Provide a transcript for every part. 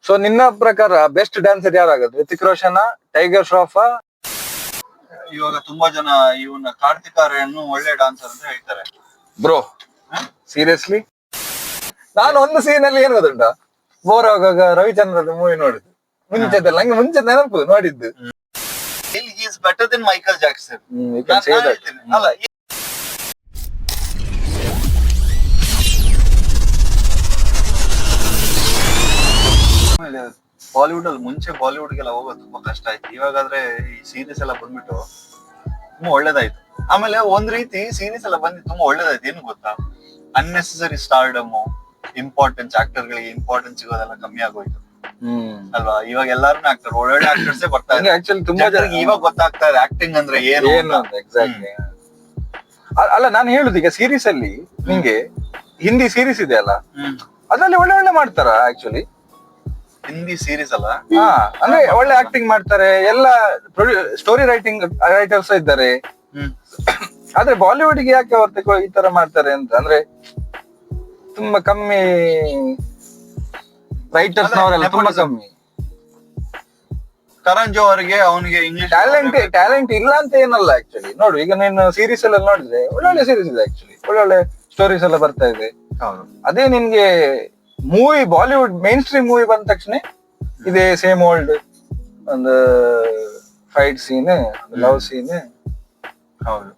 So ನಿನ್ನ ಪ್ರಕಾರ best dancer ಯಾರಾಗದು? ರಿತಿಕ್ ರೋಷನ್, ಟೈಗರ್ ಶ್ರಾಫ್? ಇವಾಗ ತುಂಬಾ ಜನ ಇವನ್ನ ಕಾರ್ತಿಕ್ ಆರ್ಯನ್ ಒಳ್ಳೆ ಡಾನ್ಸರ್ ಅಂತ ಹೇಳ್ತಾರೆ. ಬ್ರೋ ಸೀರಿಯಸ್ಲಿ ನಾನು ಒಂದು ಸೀನ್ ಅಲ್ಲಿ ಏನ್ ಗೊತ್ತುಂಟ, ಬೋರ್ ಆಗುವಾಗ ರವಿಚಂದ್ರನ್ ಮೂವಿ ನೋಡಿದ್ದು ಮುಂಚೆದಲ್ಲ, ನಂಗೆ ಮುಂಚೆ ನೆನಪು ನೋಡಿದ್ದು. He is better than Michael Jackson. You can say that. ಅಲ್ಲ ಬಾಲಿವುಡ್ ಅಲ್ಲಿ ಮುಂಚೆ ಬಾಲಿವುಡ್ ಗೆಲ್ಲ ಹೋಗೋದು ತುಂಬಾ ಕಷ್ಟ ಆಯ್ತು. ಇವಾಗಾದ್ರೆ ಈ ಸೀರೀಸ್ ಎಲ್ಲ ಬಂದ್ಬಿಟ್ಟು ತುಂಬಾ ಒಳ್ಳೇದಾಯ್ತು. ಆಮೇಲೆ ಒಂದ್ ರೀತಿ ಸೀರೀಸ್ ಎಲ್ಲ ಬಂದು ತುಂಬಾ ಒಳ್ಳೇದಾಯ್ತು. ಏನು ಗೊತ್ತಾ, ಅನ್ನೆಸೆಸರಿ ಸ್ಟಾರ್ಡಮ್, ಇಂಪಾರ್ಟೆನ್ಸ್, ಆಕ್ಟರ್ ಗಳಿಗೆ ಇಂಪಾರ್ಟೆನ್ಸ್ ಸಿಗೋದೆಲ್ಲ ಕಮ್ಮಿ ಆಗೋಯ್ತು ಅಲ್ವಾ? ಇವಾಗ ಎಲ್ಲಾರು ಆಕ್ಟರ್, ಒಳ್ಳೊಳ್ಳೆ ಆಕ್ಟರ್ಸ್ ಬರ್ತಾ ಇದೆ. ಆಕ್ಚುಲಿ ತುಂಬಾ ಜನರಿಗೆ ಇವಾಗ ಗೊತ್ತಾಗ್ತಾ ಇದೆ ಆಕ್ಟಿಂಗ್ ಅಂದ್ರೆ ಏನು ಅಂತ. ಎಕ್ಸಾಕ್ಟ್ಲಿ. ಅಲ್ಲ ನಾನು ಹೇಳುದು, ಈಗ ಸೀರೀಸ್ ಅಲ್ಲಿ ನಿಂಗೆ ಹಿಂದಿ ಸೀರೀಸ್ ಇದೆ ಅಲ್ಲ, ಅದ್ರಲ್ಲಿ ಒಳ್ಳೆ ಒಳ್ಳೆ ಮಾಡ್ತಾರ ಆಕ್ಚುಲಿ. ಹಿಂದಿ ಸೀರೀಸ್ ಅಲ್ಲ, ಅಂದ್ರೆ ಒಳ್ಳೆ ಆಕ್ಟಿಂಗ್ ಮಾಡ್ತಾರೆ, ಎಲ್ಲ ಸ್ಟೋರಿ ರೈಟರ್ಸ್ ಇದ್ದಾರೆ. ಆದ್ರೆ ಬಾಲಿವುಡ್ ಗೆ ಯಾಕೆ ಅವ್ರ ಈ ತರ ಮಾಡ್ತಾರೆ ಅಂತ ಅಂದ್ರೆ, ತುಂಬಾ ಕಮ್ಮಿ ರೈಟರ್ಸ್ ನವರೆಲ್ಲ ತುಂಬಾ ಕಮ್ಮಿ. ಕರಣ್ ಜೋಹರ್ಗೆ ಅವನಿಗೆ ಇಂಗ್ಲಿಷ್ ಟ್ಯಾಲೆಂಟ್ ಇಲ್ಲ ಅಂತ ಏನಲ್ಲ ಆಕ್ಚುಲಿ. ನೋಡು, ಈಗ ನೀನು ಸೀರೀಸ್ ಎಲ್ಲ ನೋಡಿದ್ರೆ ಒಳ್ಳೊಳ್ಳೆ ಸೀರೀಸ್ ಇದೆ ಆಕ್ಚುಲಿ, ಒಳ್ಳೊಳ್ಳೆ ಸ್ಟೋರೀಸ್ ಎಲ್ಲ ಬರ್ತಾ ಇದೆ. ಅದೇ ನಿನ್ಗೆ movie, Bollywood main stream movie ಬಂದ ತಕ್ಷಣ ಇದೇ ಸೇಮ್ ಓಲ್ಡ್, ಒಂದು ಫೈಟ್ ಸೀನ್, ಲವ್ ಸೀನ್, ಹೌದು,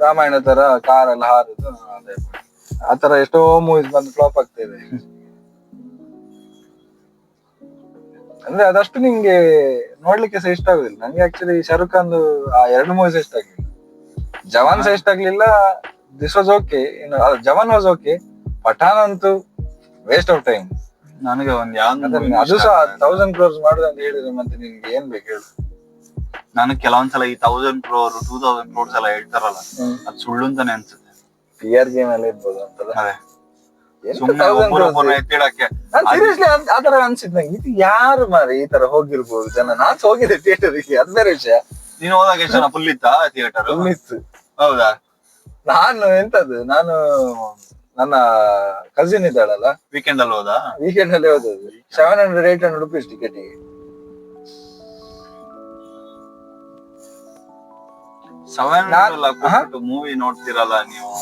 ರಾಮಾಯಣ ತರ ಕಾರ್ ಎಲ್ಲ ಹಾರುದು, ಅದೇ ಆತರ ಎಷ್ಟೋ ಮೂವೀಸ್ ಬಂದು ಫ್ಲಾಪ್ ಆಗ್ತಾ ಇದೆ. ಅಂದ್ರೆ ಅದಷ್ಟು ನಿಂಗೆ ನೋಡ್ಲಿಕ್ಕೆ ಸಹ ಇಷ್ಟ ಆಗುದಿಲ್ಲ. ನಂಗೆ ಆಕ್ಚುಲಿ ಶಾರುಖ್ ಖಾನ್ ಆ 2 ಮೂವೀಸ್ ಇಷ್ಟ ಆಗ್ಲಿಲ್ಲ. ಜವಾನ್ ಸಹ ಇಷ್ಟ ಆಗ್ಲಿಲ್ಲ, this was okay, Jawan was okay. Pathan ಅಂತೂ ವೇಸ್ಟ್ ಆಫ್ ಟೈಮ್. ನನಗೆ ಒಂದ್ ಯಾವ್ದು ಅದು ಸಹ 1000 crores ಮಾಡುದು ಅಂತ ಹೇಳಿದ್ರೆ ಮತ್ತೆ ನಿನ್ಗೆ ಏನ್ ಬೇಕು ಹೇಳು? ನನಗೆ ಕೆಲವೊಂದ್ಸಲ ಈ 1000 crore 2000 crores ಎಲ್ಲ ಹೇಳ್ತಾರಲ್ಲ, ಅದ್ ಸುಳ್ಳು ಅಂತಾನೆ ಅನ್ಸುತ್ತೆ. TRG ಮೇಲೆ ಇರ್ಬೋದು ಅಂತಲ್ಲ. ಅದೇ ಸುಮ್ನೆ ಒಬ್ಬರೊಬ್ಬರನ್ನ ಎತ್ತಿಡಕ್ಕೆ. ಸೀರಿಯಸ್ಲಿ ಆತರ ಅನ್ಸಿದ್ ನಂಗೆ, ಇದು ಯಾರು ಮಾರಿ ಈ ತರ ಹೋಗಿರ್ಬೋದು ಜನ. ನಾನ್ ಹೋಗಿದ್ದೆ ಥಿಯೇಟರ್ಗೆ, ಅದ್ ಬೇರೆ ವಿಷಯ. ನೀನು ಹೋದಾಗ ಎಷ್ಟು ಜನ ಫುಲ್ ಇತ್ತಾ ಥಿಯೇಟರ್? ಇತ್ತು. ಹೌದಾ? ನಾನು ಎಂತದ್ದು, ನಾನು ನನ್ನ ಕಸಿನ್ ಇದ್ದಾಳಲ್ಲ, ವೀಕೆಂಡ್ ಅಲ್ಲಿ ಹೋದಾ? ವೀಕೆಂಡ್ ಅಲ್ಲಿ ಹೋದದ್ದು. 700-800 rupees ಟಿಕೆಟಿಗೆ. 700 ಮೂವಿ ನೋಡ್ತಿರಲ್ಲ ನೀವು,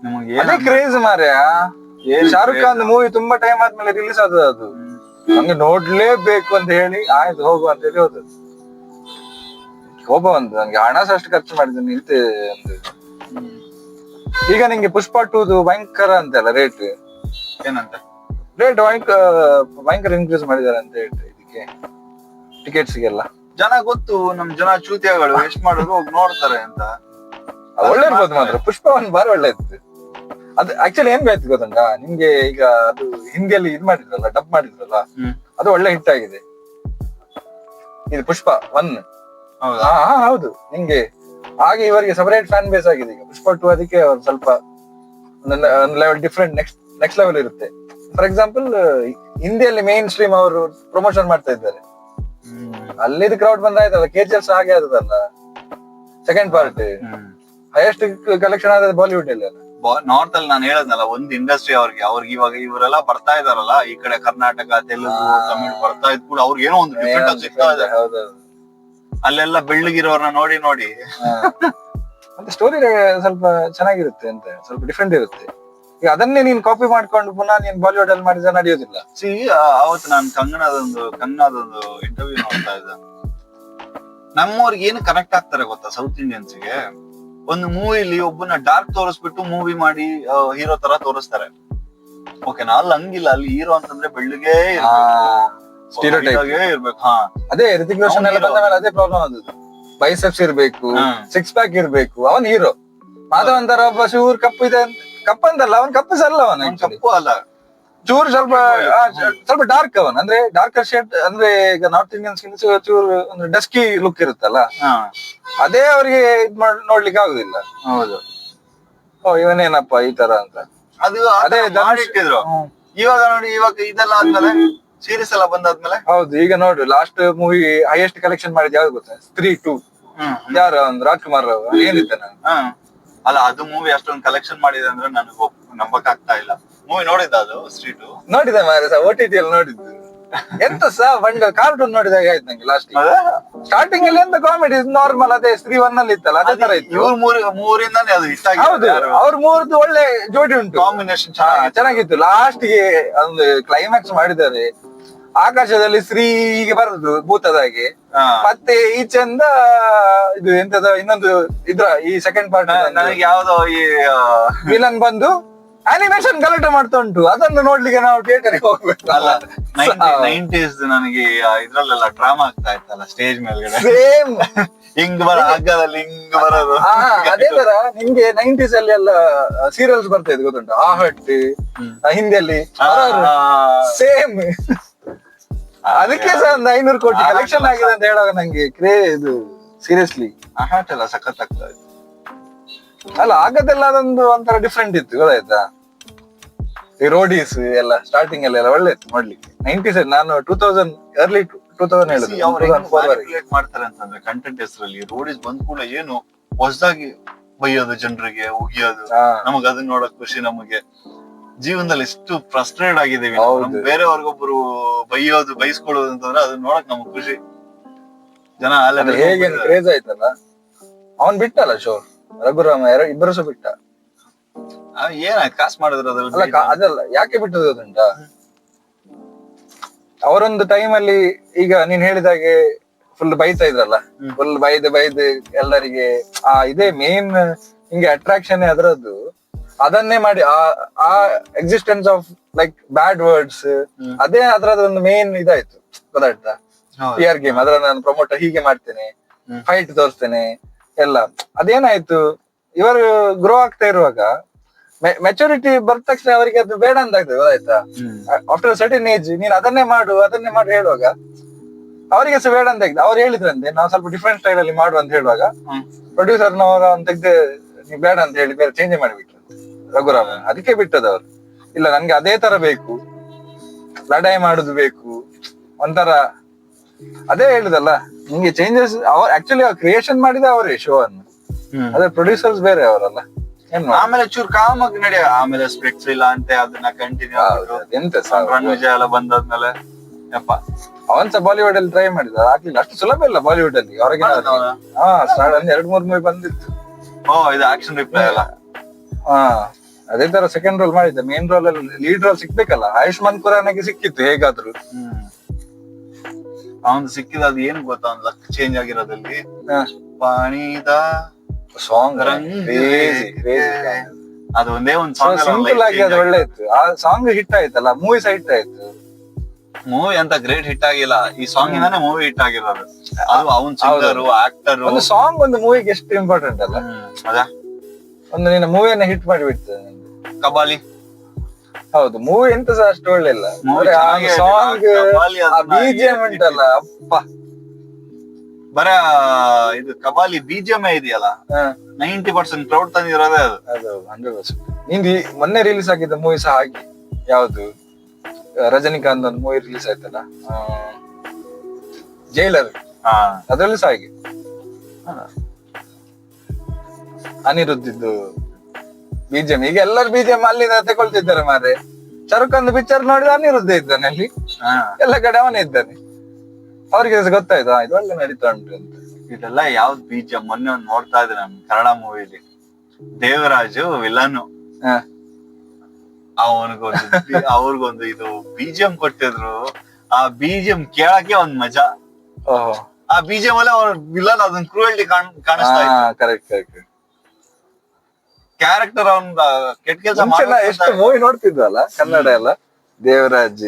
ನಿಮಗೆ ಅದೇ ಕ್ರೇಜ್ ಮಾರ್ಯ. ಶಾರುಖ್ ಖಾನ್ ಮೂವಿ ತುಂಬಾ ಟೈಮ್ ಆದ್ಮೇಲೆ ರಿಲೀಸ್ ಆದದ್ದು ಅದು. ನಂಗೆ ನೋಡ್ಲೇಬೇಕು ಅಂತ ಹೇಳಿ ಆಯ್ತು ಹೋಗುವ ಅಂತ ಹೇಳಿ ಹೋದದ್ದು. ಕೋಪ ಬಂತು ನನ್ಗೆ, ಹಣ ಸಹ ಅಷ್ಟು ಖರ್ಚು ಮಾಡಿದ್ದೀನಿ ಇಂತೆ ಅಂತ. ಈಗ ನಿಂಗೆ ಪುಷ್ಪ 2 ಭಯಂಕರ ಅಂತೆಲ್ಲ ರೇಟ್. ಏನಂತ ರೇಟ್ ಭಯಂಕರ ಇನ್ಕ್ರೀಸ್ ಮಾಡಿದ್ದಾರೆ ಅಂತ ಹೇಳಿ ಇದಕ್ಕೆ, ಟಿಕೆಟ್ಸ್ಗೆಲ್ಲ. ಜನ ಗೊತ್ತು, ನಮ್ ಜನ ಚೂತಿಯಾಗಳು ಎಷ್ಟ್ ಮಾಡಿದ್ರು ಹೋಗಿ ನೋಡ್ತಾರೆ ಅಂತ. ಒಳ್ಳೆ ಇರ್ಬೋದು ಮಾತ್ರ. ಪುಷ್ಪ 1 ಬಾರಿ ಒಳ್ಳೆ ಇತ್ತು. ಅದು ಆಕ್ಚುಲಿ ಏನ್ ಬೇಕು ಗೊತ್ತುಂಟಾ ನಿಮ್ಗೆ, ಈಗ ಅದು ಹಿಂದಿಯಲ್ಲಿ ಇದ್ ಮಾಡಿದ್ರಲ್ಲ, ಡಬ್ ಮಾಡಿದ್ರಲ್ಲ, ಅದು ಒಳ್ಳೆ ಹಿಟ್ ಆಗಿದೆ. ಇದು ಪುಷ್ಪ 1. ಹೌದು. ನಿಂಗೆ ಹಾಗೆ ಇವರಿಗೆ ಸಪರೇಟ್ ಫ್ಯಾನ್ ಬೇಸ್ ಆಗಿದೆ ಈಗ. ಪುಷ್ಪ 2 ಅದಕ್ಕೆ ಅವ್ರು ಸ್ವಲ್ಪ ಒಂದು ಲೆವೆಲ್ ಡಿಫ್ರೆಂಟ್, ನೆಕ್ಸ್ಟ್ ಲೆವೆಲ್ ಇರುತ್ತೆ. ಫಾರ್ ಎಕ್ಸಾಂಪಲ್ ಹಿಂದಿಯಲ್ಲಿ ಮೇನ್ ಸ್ಟ್ರೀಮ್ ಅವರು ಪ್ರಮೋಷನ್ ಮಾಡ್ತಾ ಇದ್ದಾರೆ, ಅಲ್ಲಿದ್ ಕ್ರೌಡ್ ಬಂದಾಯ್ತಲ್ಲ. KGF ಹಾಗೆ ಆದದಲ್ಲ, ಸೆಕೆಂಡ್ ಪಾರ್ಟ್ ಹೈಯೆಸ್ಟ್ ಕಲೆಕ್ಷನ್ ಆದ ಬಾಲಿವುಡ್ ಅಲ್ಲಿ ಅಲ್ಲ. ನಾರ್ತ್ ಅಲ್ಲಿ ನಾನು ಹೇಳದ್ನಲ್ಲ, ಒಂದ್ ಇಂಡಸ್ಟ್ರಿ ಅವ್ರಿಗೆ ಇವಾಗ ಇವರೆಲ್ಲ ಬರ್ತಾ ಇದಾರಲ್ಲ ಈ ಕಡೆ, ಕರ್ನಾಟಕ, ತೆಲುಗು, ತಮಿಳ್ ಬರ್ತಾ ಇದ್ ಕೂಡ ಅವ್ರಿಗೆ ಏನೋ ಒಂದು ಡಿಫ್ರೆಂಟ್ ಸಿಗ್ತಾ ಇದೆ. ಅಲ್ಲೆಲ್ಲ ಬೆಳ್ಳಗಿರೋರ್ನ ನೋಡಿ ಮತ್ತೆ ಸ್ಟೋರಿ ಸ್ವಲ್ಪ ಚೆನ್ನಾಗಿರುತ್ತೆ ಅಂತ, ಸ್ವಲ್ಪ ಡಿಫ್ರೆಂಟ್ ಇರುತ್ತೆ. ಈಗ ಅದನ್ನೇ ನೀನ್ ಕಾಪಿ ಮಾಡ್ಕೊಂಡು ಪುನಃ ನೀನ್ ಬಾಲಿವುಡ್ ಅಲ್ಲಿ ಮಾಡಿದ್ರೆ ನಡೆಯೋದಿಲ್ಲ. ಅವತ್ತು ನಾನು ಕನ್ನಡದೊಂದು ಇಂಟರ್ವ್ಯೂ ನೋಡ್ತಾ ಇದ್ದೆ. ನಮ್ಮವ್ರಿಗೆ ಏನು ಕನೆಕ್ಟ್ ಆಗ್ತಾರೆ ಗೊತ್ತಾ ಸೌತ್ ಇಂಡಿಯನ್ಸ್ಗೆ? ಒಂದು ಮೂವಿಲಿ ಒಬ್ಬನ ಡಾರ್ಕ್ ತೋರಿಸ್ಬಿಟ್ಟು ಮೂವಿ ಮಾಡಿ ಹೀರೋ ತರ ತೋರಿಸ್ತಾರೆ. ಓಕೆನಾ? ಅಲ್ಲಿ ಹಂಗಿಲ್ಲ, ಅಲ್ಲಿ ಹೀರೋ ಅಂತಂದ್ರೆ ಬೆಳ್ಳಗೆ ಇರ್ಬೇಕು. ಅದೇ ರಿತಿಕ್ ರೋಷನ್ ಎಲ್ಲ ಬಂದ ಮೇಲೆ ಅದೇ ಪ್ರಾಬ್ಲಮ್ ಆದದ್ದು. ಬೈಸೆಪ್ಸ್ ಇರ್ಬೇಕು, 6 ಪ್ಯಾಕ್ ಇರ್ಬೇಕು, ಅವನ್ ಹೀರೋ. ಮಾಧವನ್ ತರ ಒಬ್ಬ ಶೂರ್ ಕಪ್ಪು ಇದೆ, ಕಪ್ಪಂದಲ್ಲ ಅವನ್ ಕಪ್ಪು ಸಲ್ಲ, ಅವನ ಕಪ್ಪು ಅಲ್ಲ, ಚೂರ್ ಸ್ವಲ್ಪ ಡಾರ್ಕ್ ಅವನ್. ಅಂದ್ರೆ ಡಾರ್ಕರ್ ಶೇಡ್, ಅಂದ್ರೆ ಈಗ ನಾರ್ತ್ ಇಂಡಿಯನ್ಸ್ ಚೂರ್ ಒಂದು ಡಸ್ಕಿ ಲುಕ್ ಇರುತ್ತಲ್ಲ, ಅದೇ ಅವ್ರಿಗೆ ನೋಡ್ಲಿಕ್ಕೆ ಆಗುದಿಲ್ಲ. ಹೌದು, ಇವನೇನಪ್ಪ ಈ ತರ ಅಂತ. ಅದು ಅದೇ ಮಾಡಿಟ್ಟಿದ್ರು. ಇವಾಗ ನೋಡಿ, ಇವಾಗ ಇದೆಲ್ಲ ಆದ್ಮೇಲೆ ಸೀರೀಸ್ ಎಲ್ಲ ಬಂದಾದ್ಮೇಲೆ, ಹೌದು. ಈಗ ನೋಡ್ರಿ, ಲಾಸ್ಟ್ ಮೂವಿ ಹೈಯೆಸ್ಟ್ ಕಲೆಕ್ಷನ್ ಮಾಡಿದ್ ಯಾವ್ದು ಗೊತ್ತಾ? 3-2. ಯಾರು? ರಾಜ್ಕುಮಾರ್ ಏನಿದ್ದಾನ ಅಲ್ಲ ಅದು ಮೂವಿ ಅಷ್ಟೊಂದು ಕಲೆಕ್ಷನ್ ಮಾಡಿದೆ ಅಂದ್ರೆ ನನಗೆ ನಂಬಕ್ ಆಗ್ತಾ ಇಲ್ಲ. ಮೂವಿ ನೋಡಿದ್ದ ಅದು ಸ್ಟ್ರೀಟ್? ನೋಡಿದೆ ಮಾರೆ, OTT ಅಲ್ಲಿ ನೋಡಿದ್ದು. ಎಂತ ಬಂಡ ಕಾರ್ಟೂನ್ ನೋಡಿದಾಗ ಆಯ್ತು ನಂಗೆ ಲಾಸ್ಟ್. ಸ್ಟಾರ್ಟಿಂಗ್ ಅಲ್ಲಿ ಎಂತ ಕಾಮಿಡಿ ನಾರ್ಮಲ್, ಅದೇ ಸ್ತ್ರೀ 1 ಅಲ್ಲಿ ಇತ್ತಲ್ಲ ಅದೇ ತರ ಇತ್ತು. ಇವ್ರ ಮೂರಿಂದಾನೇ ಅದು ಹಿಟ್ ಹೌದು, ಆಗಿದೆ. ಅವ್ರ ಮೂರದ್ದು ಒಳ್ಳೆ ಜೋಡಿ ಉಂಟು, ಕಾಂಬಿನೇಷನ್ ಚೆನ್ನಾಗಿತ್ತು. ಲಾಸ್ಟ್ ಗೆ ಒಂದು ಕ್ಲೈಮ್ಯಾಕ್ಸ್ ಮಾಡಿದ್ದಾರೆ, ಆಕಾಶದಲ್ಲಿ ಸ್ತ್ರೀ ಹೀಗೆ ಬರುದು ಭೂತದಾಗೆ, ಮತ್ತೆ ಈಚೆಂದ ಇದು ಎಂತದ ಇನ್ನೊಂದು ಇದ್ರ ಈ ಸೆಕೆಂಡ್ ಪಾರ್ಟ್ ನನಗೆ ಯಾವ್ದೋ ಈ ವಿಲನ್ ಬಂದು ಅನಿಮೇಷನ್ ಗಲಾಟೆ ಮಾಡ್ತಾ ಉಂಟು. ಅದನ್ನು ನೋಡ್ಲಿಕ್ಕೆ ನಾವು ಥಿಯೇಟರ್ ಹೋಗ್ಬೇಕು. ಅಲ್ಲ 90s ನನಗೆ ಇದ್ರಲ್ಲೆಲ್ಲ ಡ್ರಾಮಾ ಆಗ್ತಾ ಇತ್ತಲ್ಲ ಸ್ಟೇಜ್ ಮೇಲ್ಗಡೆ, ಸೇಮ್ ಹಿಂಗ್ ಹಗ್ಗದಲ್ಲಿ ಹಿಂಗ್ ಬರೋದು. ಅದೇ ತರ ನಿಮ್ಗೆ 90s ಅಲ್ಲಿ ಎಲ್ಲ ಸೀರಿಯಲ್ಸ್ ಬರ್ತಾ ಇದ್ ಗೊತ್ತುಂಟು, ಆಹಟ್ ಹಿಂದಿಯಲ್ಲಿ ಸೇಮ್. ಅದಕ್ಕೆ ಸಹ ಒಂದು 500 ಕೋಟಿ ಕಲೆಕ್ಷನ್ ಆಗಿದೆ ಅಂತ ಹೇಳುವಾಗ ನಂಗೆ ಇದು ಸೀರಿಯಸ್ಲಿ ಆಹಾಟ್ ಎಲ್ಲ ಸಖತ್ ಆಗ್ತಾ ಇತ್ತು. ಅಲ್ಲ ಆಗದೆಲ್ಲ ಅದೊಂದು ಒಂಥರ ಡಿಫ್ರೆಂಟ್ ಇತ್ತು, ಗೊತ್ತಾಯ್ತಾ? ಈ ರೋಡೀಸ್ ಎಲ್ಲ ಸ್ಟಾರ್ಟಿಂಗ್ ಎಲ್ಲ ಒಳ್ಳೆ ಇತ್ತು ನೋಡ್ಲಿಕ್ಕೆ. 90s ನಾನು 2000 early 2000 ಹೇಳುದು, 2004 ವರೆಗೆ ಮಾಡ್ತಾರೆ ಅಂತಂದ್ರೆ ಕಂಟೆಂಟ್ ಹೆಸರಲ್ಲಿ ರೋಡೀಸ್ ಬಂದ್ ಕೂಡ ಏನು ಹೊಸದಾಗಿ ಬೈಯೋದು, ಜನರಿಗೆ ಉಗಿಯೋದು, ನಮಗ್ ಅದನ್ನ ನೋಡಕ್ ಖುಷಿ. ನಮಗೆ ಜೀವನದಲ್ಲಿ ಎಷ್ಟು ಫ್ರಸ್ಟ್ರೇಟ್ ಆಗಿದ್ದೀವಿ, ಬೇರೆಯವ್ರಿಗೊಬ್ರು ಬೈಯೋದು ಬೈಸ್ಕೊಳ್ಳೋದು ಅಂತಂದ್ರೆ ಅದನ್ನ ನೋಡಕ್ ನಮಗ್ ಖುಷಿ. ಜನ ಹೇಗೆ ಕ್ರೇಜ್ ಆಯ್ತಲ್ಲ. ಅವನ್ ಬಿಟ್ಟಲ್ಲ ಶೋ, ರಘುರಾಮ ಇಬ್ಬರು ಸಹ ಬಿಟ್ಟ. ಏನಾಯ್ತು ಕಾಸ್ ಮಾಡಿದ್ರು ಅದಲ್ಲ ಯಾಕೆ ಬಿಟ್ಟದ್ದು ಗೊತ್ತುಂಟಾ? ಅವರೊಂದು ಟೈಮ್ ಅಲ್ಲಿ ಈಗ ನೀನ್ ಹೇಳಿದಾಗೆ ಫುಲ್ ಬೈತಾ ಇದ್ರಲ್ಲ, ಫುಲ್ ಬೈದು ಎಲ್ಲರಿಗೆ ಇದೇ ಮೇನ್ ಹಿಂಗೆ ಅಟ್ರಾಕ್ಷನ್ ಅದರದ್ದು. ಅದನ್ನೇ ಮಾಡಿ ಆ existence of like bad words, ಅದೇ ಅದ್ರದ್ದು ಒಂದು ಮೇನ್ ಇದಾಯ್ತು, ಗೊತ್ತಾಯ್ತಾ? PR ಗೇಮ್ ಅದ್ರ ನಾನು ಪ್ರಮೋಟ್ ಹೀಗೆ ಮಾಡ್ತೇನೆ, ಫೈಟ್ ತೋರಿಸ್ತೇನೆ ಎಲ್ಲ. ಅದೇನಾಯ್ತು, ಇವರು ಗ್ರೋ ಆಗ್ತಾ ಇರುವಾಗ ಮೆಚುರಿಟಿ ಬರ್ತ ತಕ್ಷಣ ಅವರಿಗೆ ಅದು ಬೇಡ ಅಂತ ಆಗ್ತದೆ, ಗೊತ್ತಾಯ್ತಾ? ಆಫ್ಟರ್ ಸರ್ಟನ್ ಏಜ್ ನೀನ್ ಅದನ್ನೇ ಮಾಡು ಹೇಳುವಾಗ ಅವರಿಗೆ ಸಹ ಬೇಡ ಅಂತ ಆಗ್ತದೆ. ಅವ್ರು ಹೇಳಿದ್ರಂತೆ ನಾವು ಸ್ವಲ್ಪ ಡಿಫ್ರೆಂಟ್ ಸ್ಟೈಲ್ ಅಲ್ಲಿ ಮಾಡುವ ಅಂತ ಹೇಳುವಾಗ ಪ್ರೊಡ್ಯೂಸರ್ನವರ ತೆಗ್ದು ನೀವ್ ಬೇಡ ಅಂತ ಹೇಳಿ ಬೇರೆ ಚೇಂಜ್ ಮಾಡಿಬಿಟ್ರು ರಘುರಾಮ. ಅದಕ್ಕೆ ಬಿಟ್ಟದವ್ರು. ಇಲ್ಲ ನನ್ಗೆ ಅದೇ ತರ ಬೇಕು, ಲಡಾಯಿ ಮಾಡುದು ಬೇಕು ಒಂಥರ. ಅದೇ ಹೇಳುದಲ್ಲ ನಿಮ್ಗೆ ಚೇಂಜಸ್. ಆಕ್ಚುಲಿ ಕ್ರಿಯೇಷನ್ ಮಾಡಿದ ಅವರೇ ಶೋ ಅನ್ನು, ಅದೇ ಪ್ರೊಡ್ಯೂಸರ್ಸ್ ಬೇರೆ ಅವರಲ್ಲ. ಆಮೇಲೆ ಚೂರ್ ಕಾಮಾಗಿ ನಡೆಯ, ಆಮೇಲೆ ಸ್ಪೆಕ್ಸ್ ಇಲ್ಲ ಅಂತೆ, ಅದನ್ನ ಕಂಟಿನ್ಯೂ ಎಂತ ರಣವಿಜಯ ಎಲ್ಲ ಬಂದಾದ್ಮೇಲೆ ಯಪ್ಪ ಅವನ್ಸ ಬಾಲಿವುಡ್ ಅಲ್ಲಿ ಟ್ರೈ ಮಾಡಿದ, ಆಗ್ಲಿಲ್ಲ. ಅಷ್ಟು ಸುಲಭ ಇಲ್ಲ ಬಾಲಿವುಡ್ ಅಲ್ಲಿ ಹೊರಗಿನ. 2-3 ಮೂವಿ ಬಂದಿತ್ತು. ಇದು ಆಕ್ಷನ್ ರಿಪ್ಲೈ ಅಲ್ಲ. ಅದೇ ತರ ಸೆಕೆಂಡ್ ರೋಲ್ ಮಾಡಿದ್ದ, ಮೇನ್ ರೋಲ್ ಅಲ್ಲಿ ಲೀಡ್ ರೋಲ್ ಸಿಕ್ಬೇಕಲ್ಲ. ಆಯುಷ್ಮಾನ್ ಖುರಾನಾಗೆ ಸಿಕ್ಕಿತ್ತು ಹೇಗಾದ್ರು. ಅವನ್ ಸಿಕ್ಕಿದ ಅದು ಏನ್ ಗೊತ್ತಾ, ಅವ್ನ್ ಲಕ್ ಚೇಂಜ್ ಆಗಿರೋದಲ್ಲಿ ಪಾಣಿದ ಸಾಂಗ್ ಅದು ಒಂದೇ ಒಂದ್ ಸಾಂಗ್ ಸಿಂಪಲ್ ಆಗಿ ಅದು ಒಳ್ಳೆ ಇತ್ತು. ಆ ಸಾಂಗ್ ಹಿಟ್ ಆಯ್ತಲ್ಲ, ಮೂವಿ ಸಹ ಹಿಟ್ ಆಯ್ತು. ಮೂವಿ ಅಂತ ಗ್ರೇಟ್ ಹಿಟ್ ಆಗಿಲ್ಲ, ಈ ಸಾಂಗ್ ಇಂದಾನೆ ಮೂವಿ ಹಿಟ್ ಆಗಿರೋದು. ಅದು ಅವನ್ ಸಿಂಗರು ಆಕ್ಟರ್. ಒಂದು ಸಾಂಗ್ ಒಂದು ಮೂವಿಗೆ ಎಷ್ಟು ಇಂಪಾರ್ಟೆಂಟ್ ಅಲ್ಲ. ಅದ ಒಂದು ನಿನ್ನ ಮೂವಿಯನ್ನ ಹಿಟ್ ಮಾಡಿ ಬಿಡ್ತದೆ. ಕಬಾಲಿ ಹೌದು, ಮೂವಿ ಎಂತ ಸಹ ಅಷ್ಟು ಒಳ್ಳೆ ಇಲ್ಲ. ಸಾಂಗ್ BGM ಉಂಟಲ್ಲ ಅಪ್ಪ, ಬರ ಇದು ಕಬಾಲಿ BGM ಇದೆಯಲ್ಲ, 90% ಕ್ರೌಡ್ ತಂದಿರೋದೇ ಅದು 100%. ನಿಂದು ಮೊನ್ನೆ ರಿಲೀಸ್ ಆಗಿದ್ದ ಮೂವಿ ಸಹ ಹಾಗೆ, ಯಾವ್ದು ರಜನಿಕಾಂತ್ ಒಂದು ಮೂವಿ ರಿಲೀಸ್ ಆಯ್ತಲ್ಲ, ಜೈಲರ್, ಅದ್ರಲ್ಲಿ ಸಹ ಹಾಗೆ ಅನಿರುದ್ಧಿದ್ದು BGM. ಈಗ ಎಲ್ಲರೂ BGM ಅಲ್ಲಿಂದ ತಗೊಳ್ತಿದ್ದಾರೆ ಮಾರೆ. ಶಾರುಖ್ ಪಿಕ್ಚರ್ ನೋಡಿದ ಅನಿರುದ್ಧ ಇದ್ದಾನೆ ಅಲ್ಲಿ, ಎಲ್ಲ ಕಡೆ ಅವನೇ ಇದ್ದಾನೆ. ಅವ್ರಿಗೆ ಗೊತ್ತಾಯ್ತು ಇದು ಒಳ್ಳೆ ನಡೀತಾ ಉಂಟು ಅಂತ. ಇದೆಲ್ಲ ಯಾವ್ದು BGM? ಮೊನ್ನೆ ಒಂದು ನೋಡ್ತಾ ಇದ್ದೆ ನಾನು ಕನ್ನಡ ಮೂವಿಲಿ, ದೇವರಾಜು ವಿಲನ್, ಅವ್ರಿಗೊಂದು ಇದು BGM ಕೊಟ್ಟಿದ್ರು. ಆ BGM ಕೇಳಕ್ಕೆ ಒಂದ್ ಮಜಾ. ಆ BGM ಅಲ್ಲೇ ಅವ್ರ ವಿಲನ್ ಅದನ್ನ ಕ್ರೂಯಲ್ಟಿ ಕಾಣಿಸ್ತಾ ಇತ್ತು. ಕರೆಕ್ಟ್. ಕ್ಯಾರೆಕ್ಟರ್ ಅವ್ನ ಕೆಟ್ಟ ಕೆಲಸ ಎಷ್ಟು ಮೂವಿ ನೋಡ್ತಿದ್ವಲ್ಲ ಕನ್ನಡ ಎಲ್ಲ, ದೇವರಾಜ್.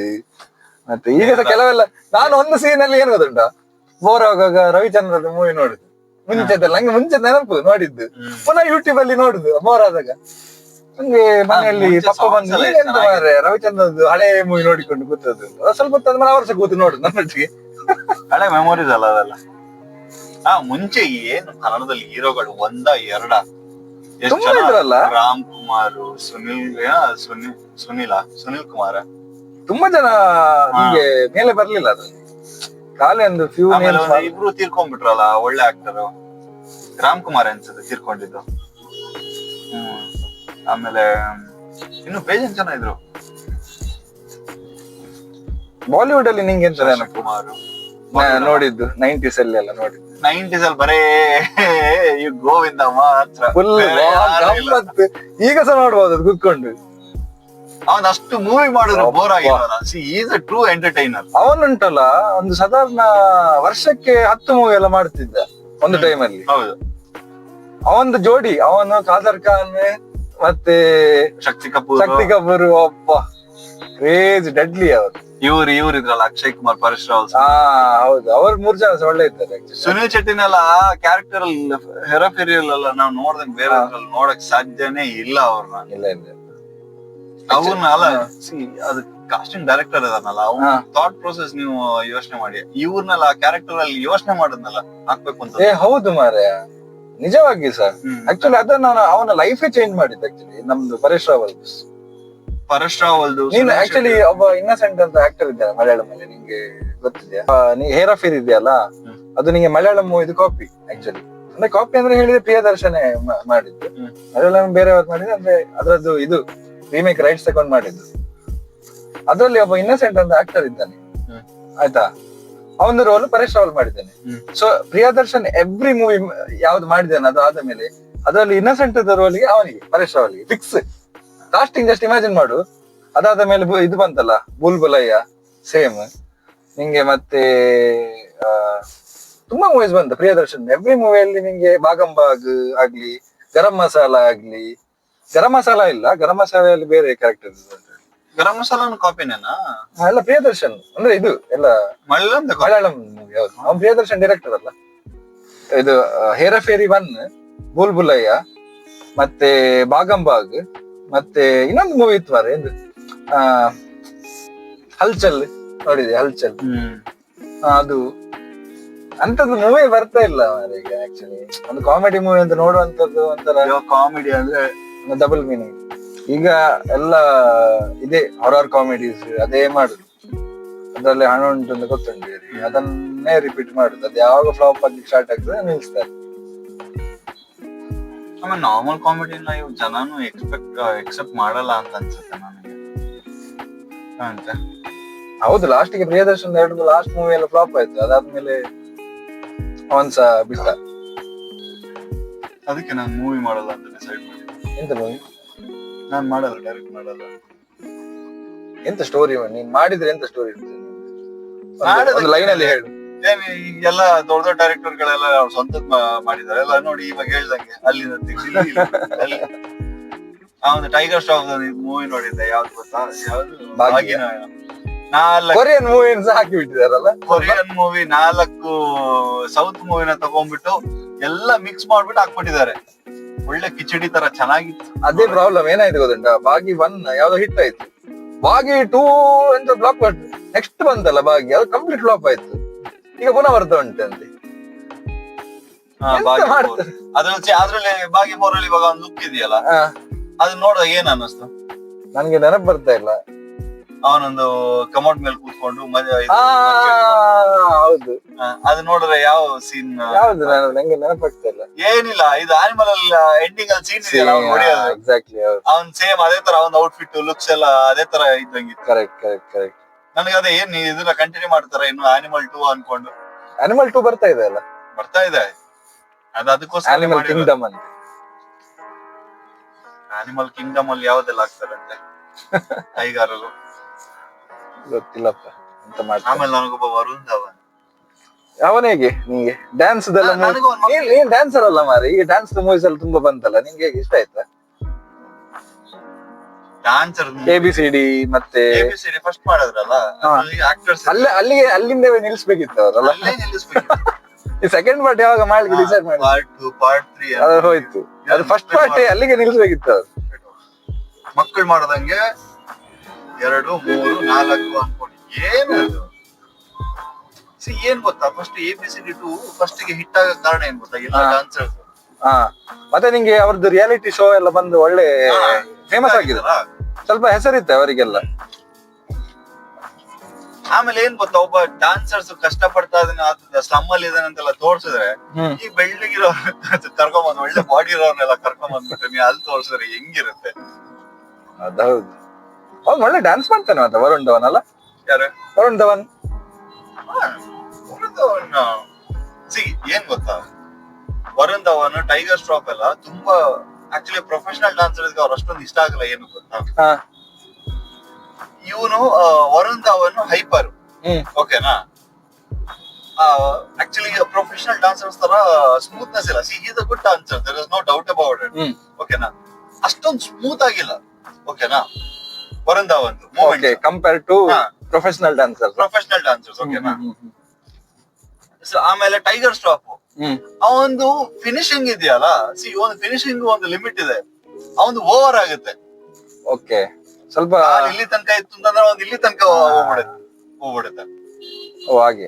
ಮತ್ತೆ ಈಗ ಕೆಲವೆಲ್ಲ ನಾನು ಒಂದು ಸೀನ್ ಅಲ್ಲಿ ಏನ್ ಗೊತ್ತುಂಟ, ಬೋರ್ ಆಗುವಾಗ ರವಿಚಂದ್ರದ ಮೂವಿ ನೋಡುದು. ಮುಂಚೆದಲ್ಲ ನಂಗೆ ಮುಂಚೆ ನೆನಪು ನೋಡಿದ್ದು, ಪುನಃ ಯೂಟ್ಯೂಬ್ ಅಲ್ಲಿ ನೋಡುದು ಬೋರ್ ಆದಾಗ. ನಂಗೆ ಮನೆಯಲ್ಲಿ ಪಪ್ಪ ಬಂದು ಎಂತ ಮಾರ್ರೆ ರವಿಚಂದ್ರದ್ದು ಹಳೆ ಮೂವಿ ನೋಡಿಕೊಂಡು ಕೂತದ್ದು. ಸ್ವಲ್ಪ ಹೊತ್ತಾದ್ಮೇಲೆ ಅವ್ರ ಸಹ ಕೂತು ನೋಡುದು ನನ್ನೊಟ್ಟಿಗೆ. ಹಳೆ ಮೆಮೊರೀಸ್ ಅಲ್ಲ ಅದೆಲ್ಲ. ಮುಂಚೆ ಏನು ಕನ್ನಡದಲ್ಲಿ ಹೀರೋಗಳು ಒಂದ ಎರಡ ತುಂಬಾ ಇದ್ರಲ್ಲ. ರಾಮ್ ಕುಮಾರ್, ಸುನಿಲ್ ಕುಮಾರ್, ತುಂಬಾ ಜನ ನಿಮ್ಗೆ ಮೇಲೆ ಬರ್ಲಿಲ್ಲ. ಅದು ಖಾಲಿ ಒಂದು ಫ್ಯೂ. ಇಬ್ರು ತೀರ್ಕೊಂಡ್ಬಿಟ್ರಲ್ಲ ಒಳ್ಳೆ ಆಕ್ಟರ್. ರಾಮ್ ಕುಮಾರ್ ಅನ್ಸುತ್ತೆ ತೀರ್ಕೊಂಡಿದ್ದು. ಆಮೇಲೆ ಇನ್ನು ಬೇಜನ್ ಜನ ಇದ್ರು. ಬಾಲಿವುಡ್ ಅಲ್ಲಿ ನಿಂಗೆ ಎಂತ ನೆನಪು? ಕುಮಾರ್ ನೋಡಿದ್ದು 90s ಅಲ್ಲಿ ಎಲ್ಲ ನೋಡಿದ್ದು. 90s ಅಲ್ಲಿ ಬರೇ ಈ ಗೋವಿಂದ ಮಾತ್ರ. ಫುಲ್ ಬೇರೆ ಯಾರೂ ಇಲ್ಲ. ಗಮ್ಮತ್ತು. ಈಗ ಸಹ ನೋಡ್ಬೋದು ಅದು ಕುತ್ಕೊಂಡು. ಅವನ್ ಅಷ್ಟು ಮೂವಿ ಮಾಡಿದ್ರು ಬೋರ್ ಆಗಿಲ್ಲ. Is a true entertainer. ಅವನುಂಟಲ್ಲ ಒಂದು ಸಾಧಾರಣ ವರ್ಷಕ್ಕೆ 10 ಮೂವಿ ಎಲ್ಲ ಮಾಡ್ತಿದ್ದ ಒಂದು ಟೈಮ್ ಅಲ್ಲಿ. ಹೌದು. ಅವನದು ಜೋಡಿ, ಅವನು ಕಾದರ್ ಖಾನ್ ಮತ್ತೆ ಶಕ್ತಿ ಕಪೂರ್ ಒಬ್ಬ ಕ್ರೇಜ್ ಡೆಡ್ಲಿ ಅವರು. ಇವ್ರು ಇದ್ರಲ್ಲ ಅಕ್ಷಯ್ ಕುಮಾರ್, ಪರೇಶ್ ರಾವಲ್. ಹೌದು, ಅವ್ರು 3 ಜನ ಸಹ ಒಳ್ಳೆ ಇದ್ದಾರೆ. ಸುನಿಲ್ ಶೆಟ್ಟಿನೆಲ್ಲ ಕ್ಯಾರೆಕ್ಟರ್ ಅಲ್ಲಿ ಹೆರಾಫೆರಿಯಲ್ಲ ನಾವು ನೋಡ್ದಂಗ್ ಬೇರೆ ನೋಡಕ್ ಸಾಧ್ಯನೇ ಇಲ್ಲ ಅವ್ರನ್ನ. ಇಲ್ಲ ಇಲ್ಲ, ಅವ್ರನ್ನ ಅಲ್ಲ ಅದು ಕಾಸ್ಟಿಂಗ್ ಡೈರೆಕ್ಟರ್ ಅದನ್ನಲ್ಲ, ಅವ್ನ ಥಾಟ್ ಪ್ರೊಸೆಸ್ ನೀವು ಯೋಚನೆ ಮಾಡಿ. ಇವ್ರನ್ನೆಲ್ಲ ಕ್ಯಾರೆಕ್ಟರ್ ಅಲ್ಲಿ ಯೋಚನೆ ಮಾಡೋದ್ನಲ್ಲ ಹಾಕ್ಬೇಕು ಅಂತ. ಹೌದು ಮಾರ್ರೆ, ನಿಜವಾಗಿ ಸರ್. ಆಕ್ಚುಲಿ ಅದನ್ನ ಅವನ ಲೈಫೇ ಚೇಂಜ್ ಮಾಡಿದ್ದು ಆಕ್ಚುಲಿ ನಮ್ದು ಪರೇಶ್ ರಾವಲ್ದು. ನೀನು ಆಕ್ಚುಲಿ ಒಬ್ಬ ಇನ್ನಸೆಂಟ್ ಅಂತ ಆಕ್ಟರ್ ಇದ್ದಾನೆ ಮಲಯಾಳಂ ಅಲ್ಲಿ, ನಿಂಗೆ ಗೊತ್ತಿದ್ಯಾ? ನೀ ಹೇರಾಫೇರಿ ಇದೆಯಲ್ಲ, ಅದು ನಿಂಗೆ ಮಲಯಾಳಂ ಇದು ಕಾಪಿ ಆಕ್ಚುಲಿ. ಅಂದ್ರೆ ಕಾಪಿ ಅಂದ್ರೆ ಹೇಳಿದ್ರೆ ಪ್ರಿಯದರ್ಶನೇ ಮಾಡಿದ್ದು. ಮಲಯಾಳಂ ಬೇರೆಯವ್ರು ಮಾಡಿದ್ರೆ ಅಂದ್ರೆ ಅದ್ರದ್ದು ಇದು ರೀಮೇಕ್ ರೈಟ್ಸ್ ತಗೊಂಡ್ ಮಾಡಿದ್ದು. ಅದ್ರಲ್ಲಿ ಒಬ್ಬ ಇನ್ನಸೆಂಟ್ ಅಂತ ಆಕ್ಟರ್ ಇದ್ದಾನೆ, ಆಯ್ತಾ? ಅವನ ರೋಲ್ ಪರೇಶ್ ರಾವಲ್ ಮಾಡಿದ್ದಾನೆ. ಸೊ ಪ್ರಿಯದರ್ಶನ್ ಎವ್ರಿ ಮೂವಿ ಯಾವ್ದು ಮಾಡಿದ್ದಾನೆ ಅದು ಆದ ಮೇಲೆ ಅದರಲ್ಲಿ ಇನ್ನಸೆಂಟ್ ರೋಲ್ಗೆ ಅವನಿಗೆ ಪರೇಶ್ ರಾವಲ್ಗೆ ಫಿಕ್ಸ್ ಕಾಸ್ಟಿಂಗ್. ಜಸ್ಟ್ ಇಮ್ಯಾಜಿನ್ ಮಾಡು. ಅದಾದ ಮೇಲೆ ಇದು ಬಂತಲ್ಲ ಬುಲ್ಬುಲಯ್ಯ, ಸೇಮ್ ನಿಂಗೆ. ಮತ್ತೆ ತುಂಬಾ ಮೂವೀಸ್ ಬಂತು ಪ್ರಿಯದರ್ಶನ್. ಎವ್ರಿ ಮೂವಿಯಲ್ಲಿ ನಿಂಗೆ ಬಾಗಂಬಾಗ್ ಆಗ್ಲಿ, ಗರಂ ಮಸಾಲ ಆಗ್ಲಿ. ಗರಂ ಮಸಾಲ ಇಲ್ಲ, ಗರಂ ಮಸಾಲೆಯಲ್ಲಿ ಬೇರೆ ಕ್ಯಾರೆಕ್ಟರ್. ಗರಂ ಮಸಾಲ ಕಾಪಿನೇನಾ? ಎಲ್ಲ ಪ್ರಿಯದರ್ಶನ್ ಅಂದ್ರೆ ಇದು ಎಲ್ಲ ಮಲಯಾಳಂ ಮೂವಿ. ಹೌದು, ಅವ್ನು ಪ್ರಿಯದರ್ಶನ್ ಡೈರೆಕ್ಟರ್ ಅಲ್ಲ. ಇದು ಹೇರಾಫೇರಿ 1, ಬುಲ್ಬುಲಯ್ಯ, ಮತ್ತೆ ಬಾಗಂಬಾಗ್, ಮತ್ತೆ ಇನ್ನೊಂದು ಮೂವಿ ಇತ್ತು ಮಾರೆ, ಎಂದು ಹಲ್ಚಲ್ ನೋಡಿದೆ? ಹಲ್ಚಲ್ ಅದು ಅಂತದ್ದು ಮೂವಿ ಬರ್ತಾ ಇಲ್ಲ ಮಾರೆ ಈಗ. ಆಕ್ಚುಲಿ ಒಂದು ಕಾಮಿಡಿ ಮೂವಿ ಅಂತ ನೋಡುವಂತದ್ದು ಒಂಥರ ಕಾಮಿಡಿ ಅಂದ್ರೆ ಡಬಲ್ ಮೀನಿಂಗ್. ಈಗ ಎಲ್ಲ ಇದೇ ಹಾರರ್ ಕಾಮಿಡೀಸ್ ಅದೇ ಮಾಡುದು. ಅದ್ರಲ್ಲಿ ಹಣ ಉಂಟು ಅಂತ ಗೊತ್ತುಂಟು, ಅದನ್ನೇ ರಿಪೀಟ್ ಮಾಡುದು. ಅದು ಯಾವಾಗ ಫ್ಲಾಪ್ ಆಗ್ಲಿಕ್ಕೆ ಸ್ಟಾರ್ಟ್ ಆಗ್ತದೆ ನಿಲ್ಸ್ತಾರೆ. ಆಮೇಲೆ ನಾರ್ಮಲ್ ಕಾಮಿಡಿನ ಇವ್ ಜನನು ಎಕ್ಸೆಪ್ಟ್ ಮಾಡಲ್ಲ ಅಂತ ಅನ್ಸುತ್ತೆ ನನಗೆ. ಹೌದು, ಲಾಸ್ಟ್ ಗೆ ಪ್ರಿಯದರ್ಶನ್ 2 ಲಾಸ್ಟ್ ಮೂವಿ ಎಲ್ಲ ಫ್ಲಾಪ್ ಆಯ್ತು. ಅದಾದ್ಮೇಲೆ ಅವನ್ಸ ಬಿಟ್ಟ. ಅದಕ್ಕೆ ನಾನು ಮೂವಿ ಮಾಡಲ್ಲ ಅಂತ ಡಿಸೈಡ್ ಮಾಡಿದ್ದೆ. ಎಂತ ಮೂವಿ? ನಾನ್ ಮಾಡಲ್ಲ, ಡೈರೆಕ್ಟ್ ಮಾಡಲ್ಲ. ಎಂತ ಸ್ಟೋರಿ ನೀನ್ ಮಾಡಿದ್ರೆ ಎಂತ ಸ್ಟೋರಿ ಇರ್ತದೆ? ಒಂದು ಲೈನ್ ಅಲ್ಲಿ ಹೇಳು. ಎಲ್ಲ ದೊಡ್ಡ ದೊಡ್ಡ ಡೈರೆಕ್ಟರ್ ಗಳೆಲ್ಲ ಅವ್ರ ಸ್ವಂತದ್ ಮಾಡಿದಾರೆ ಎಲ್ಲ ನೋಡಿ. ಇವಾಗ ಹೇಳ್ದಂಗೆ ಅಲ್ಲಿಂದ ಅಲ್ಲಿ ಅವನು ಟೈಗರ್ ಸ್ಟಾಫ್ ಮೂವಿ ನೋಡಿದ್ದೆ. ಯಾವ್ದು ಗೊತ್ತಾ? ಯಾವ್ದು ಕೊರಿಯನ್ ಮೂವಿ ಹಾಕಿ ಬಿಟ್ಟಿದಾರಲ್ಲ. ಕೊರಿಯನ್ ಮೂವಿ 4 ಸೌತ್ ಮೂವಿನ ತಗೊಂಡ್ಬಿಟ್ಟು ಎಲ್ಲ ಮಿಕ್ಸ್ ಮಾಡ್ಬಿಟ್ಟು ಹಾಕ್ಬಿಟ್ಟಿದ್ದಾರೆ. ಒಳ್ಳೆ ಕಿಚಡಿ ತರ ಚೆನ್ನಾಗಿತ್ತು. ಅದೇ ಪ್ರಾಬ್ಲಮ್ ಏನಾಯ್ತು ಗೊತ್ತುಂಟಾ? ಬಾಗಿ 1 ಯಾವ್ದೋ ಹಿಟ್ ಆಯ್ತು, ಬಾಗಿ 2 ಎಂತ ಫ್ಲಾಪ್ ಆಯ್ತು. ನೆಕ್ಸ್ಟ್ ಬಂತಲ್ಲ ಬಾಗಿ, ಅದು ಕಂಪ್ಲೀಟ್ ಫ್ಲಾಪ್ ಆಯ್ತು. ಈಗ ಪುನಃ ಬರ್ತಾ ಉಂಟಂತೆ. ಅದ್ರಲ್ಲಿ ಬಾಗಿ 4 ಅಲ್ಲಿ ಇವಾಗ ಒಂದು ಲುಕ್ ಇದೆಯಲ್ಲ, ಅದನ್ನ ನೋಡುವಾಗ ಏನ್ ಅನ್ನಿಸ್ತು? ನನ್ಗೆ ನೆನಪು ಬರ್ತಾ ಇಲ್ಲ. ಅವನೊಂದು ಕಮೌಟ್ ಮೇಲೆ ಕೂತ್ಕೊಂಡು ಹೌದು, ಅದು ನೋಡಿದ್ರೆ ಯಾವ ಸೀನ್? ಯಾವ್ದು ನಂಗೆ ನೆನಪಾಗ್ತಾ ಇಲ್ಲ. ಏನಿಲ್ಲ, ಇದು ಆನಿಮಲ್ ಅಲ್ಲಿ ಎಂಡಿಂಗ್ ಅಲ್ಲಿ ಸೀನ್ ಇದೆಯಲ್ಲ ಅವ್ನು ಹೊಡೆಯೋದು. ಎಕ್ಸಾಕ್ಟ್ಲಿ, ಅವ್ನ್ ಸೇಮ್ ಅದೇ ತರ ಅವ್ನ ಔಟ್ಫಿಟ್ ಲುಕ್ಸ್ ಎಲ್ಲ ಅದೇ ತರ ಇದ್ದಂಗಿತ್ತು. ಕರೆಕ್ಟ್. ನನಗೆ ಅದೇ ಏನ್ ಇದನ್ನ ಕಂಟಿನ್ಯೂ ಮಾಡ್ತಾರ ಇನ್ನು ಆನಿಮಲ್ 2 ಅನ್ಕೊಂಡು. ಆನಿಮಲ್ 2 ಬರ್ತಾ ಇದೆ ಅಲ್ಲ? ಬರ್ತಾ ಇದೆ. ಅದಕ್ಕೋಸ್ಕರ ಆನಿಮಲ್ ಕಿಂಗ್ಡಮ್ ಅಂತ. ಆನಿಮಲ್ ಕಿಂಗ್ಡಮ್ ಅಲ್ಲಿ ಯಾವ್ದೆಲ್ಲ ಆಗ್ತಾರಂತೆ ಟೈಗರ್ ಗೊತ್ತಿಲ್ಲಪ್ಪ ಅಂತ ಮಾಡ್ತಾರೆ. ಆಮೇಲೆ ನನಗೊಬ್ಬ ವರುಣ್ ಧವನ್. ಅವನೇಗೆ ನಿಂಗೆ ಡ್ಯಾನ್ಸ್ ನೀನ್ ಡ್ಯಾನ್ಸರ್ ಅಲ್ಲ ಮಾರೆ. ಈಗ ಡ್ಯಾನ್ಸ್ ಮೂವೀಸ್ ಎಲ್ಲ ತುಂಬಾ ಬಂತಲ್ಲ, ನಿಂಗೆ ಇಷ್ಟ ಆಯ್ತಾ? ಡಾನ್ಸರ್ ABCD ಮತ್ತೆ ABCD ಫಸ್ಟ್ ಮಾಡಿದ್ರಲ್ಲ, ಆಕ್ಟರ್ಸ್ ಅಲ್ಲಿಂದ ನಿಲ್ಸ್ಬೇಕಿತ್ತು ಅವರಲ್ಲ. ಈ ಸೆಕೆಂಡ್ ಪಾರ್ಟ್ ಯಾವಾಗ ಮಾಡ್ಲಿಕ್ಕೆ ಡಿಸೈಡ್ ಮಾಡಿ ಪಾರ್ಟ್ 2 ಪಾರ್ಟ್ 3 ಅದು ಹೋಯ್ತು. ಅದು ಫಸ್ಟ್ ಪಾರ್ಟ್ ಅಲ್ಲಿಗೆ ನಿಲ್ಸ್ಬೇಕಿತ್ತು ಅವ್ರು. ಮಕ್ಕಳು ಮಾಡದಂಗೆ 2 3 4 ಅನ್ಕೊಂಡು ಏನು ಏನ್ ಗೊತ್ತಾ? ಫಸ್ಟ್ ABCD 2 ಫಸ್ಟ್ ಗೆ ಹಿಟ್ ಆಗ ಕಾರಣ ಏನ್ ಗೊತ್ತಾ? ಎಲ್ಲ ಡಾನ್ಸರ್ಸ್. ಮತ್ತೆ ನಿಂಗೆ ಅವ್ರದ್ದು ರಿಯಾಲಿಟಿ ಶೋ ಎಲ್ಲ ಬಂದು ಒಳ್ಳೆ ಫೇಮಸ್ ಆಗಿದೆ. ಸ್ವಲ್ಪ ಹೆಸರಿತ್ತೆ ಅವರಿಗೆಲ್ಲ. ಆಮೇಲೆ ಏನ್ ಗೊತ್ತಾ, ಒಬ್ಬ ಡಾನ್ಸರ್ಸ್ ಕಷ್ಟ ಪಡ್ತಾ ಇದನ್ನ ಸ್ಲಮ್ ಅಲ್ಲಿ ಇದಾನೆ ಅಂತೆಲ್ಲ ತೋರ್ಸಿದ್ರೆ, ಈ ಬೆಳ್ಳಿಗಿರೋ ಕರ್ಕೊಂಬಂದ್ ಒಳ್ಳೆ ಬಾಡಿ ಇರೋರ್ನೆಲ್ಲ ಕರ್ಕೊಂಬಂದ್ಬಿಟ್ಟು ನೀ ಅಲ್ಲಿ ತೋರ್ಸಿದ್ರೆ ಹೆಂಗಿರುತ್ತೆ? ಅದೌದು. ಅವ್ನು ಒಳ್ಳೆ ಡ್ಯಾನ್ಸ್ ಮಾಡ್ತಾನೆ ಮತ್ತೆ, ವರುಣ್ ಧವನ್ ಅಲ್ಲ? ಯಾರು? ವರುಣ್ ಧವನ್. ಸಿ ಏನ್ ಗೊತ್ತಾ, ವರುಣ್ ಧವನ್, ಟೈಗರ್ ಶ್ರಾಫ್ ಎಲ್ಲ ತುಂಬಾ ಆಕ್ಚುಲಿ ಪ್ರೊಫೆಷನಲ್ ಡಾನ್ಸರ್ಸ್ ಅವ್ರು ಅಷ್ಟೊಂದು ಇಷ್ಟ ಆಗಲ್ಲ. ಏನು ಗೊತ್ತಾ, ಇವನು ವರುಣ್ ಧವನ್ ಹೈಪರ್, ಓಕೆನಾ? ಆಕ್ಚುಲಿ ಪ್ರೊಫೆಷನಲ್ ಡಾನ್ಸರ್ಸ್ ತರ ಸ್ಮೂತ್ನೆಸ್ ಇಲ್ಲ. She is a good dancer, there is no doubt about it, ಓಕೆನಾ? ಅಷ್ಟೊಂದು ಸ್ಮೂತ್ ಆಗಿಲ್ಲ, ಓಕೆನಾ, Varun Dhawan compare to professional dancers, ಓಕೆನಾ? ಆಮೇಲೆ ಟೈಗರ್ ಶ್ರಾಫ್, ಅವನು ಫಿನಿಶಿಂಗ್ ಇದೆಯಲ್ಲ, ಸಿ ಒಂದು ಫಿನಿಶಿಂಗ್ ಒಂದು ಲಿಮಿಟ್ ಇದೆ, ಅವನು ಓವರ್ ಆಗುತ್ತೆ. ಓಕೆ, ಸ್ವಲ್ಪ ಇಲ್ಲಿ ತನಕ ಇತ್ತು ಅಂತಂದ್ರೆ ಒಂದ್ ಇಲ್ಲಿ ತನಕ ಹೋಗ್ಬಿಡುತ್ತೆ. ಹಾಗೆ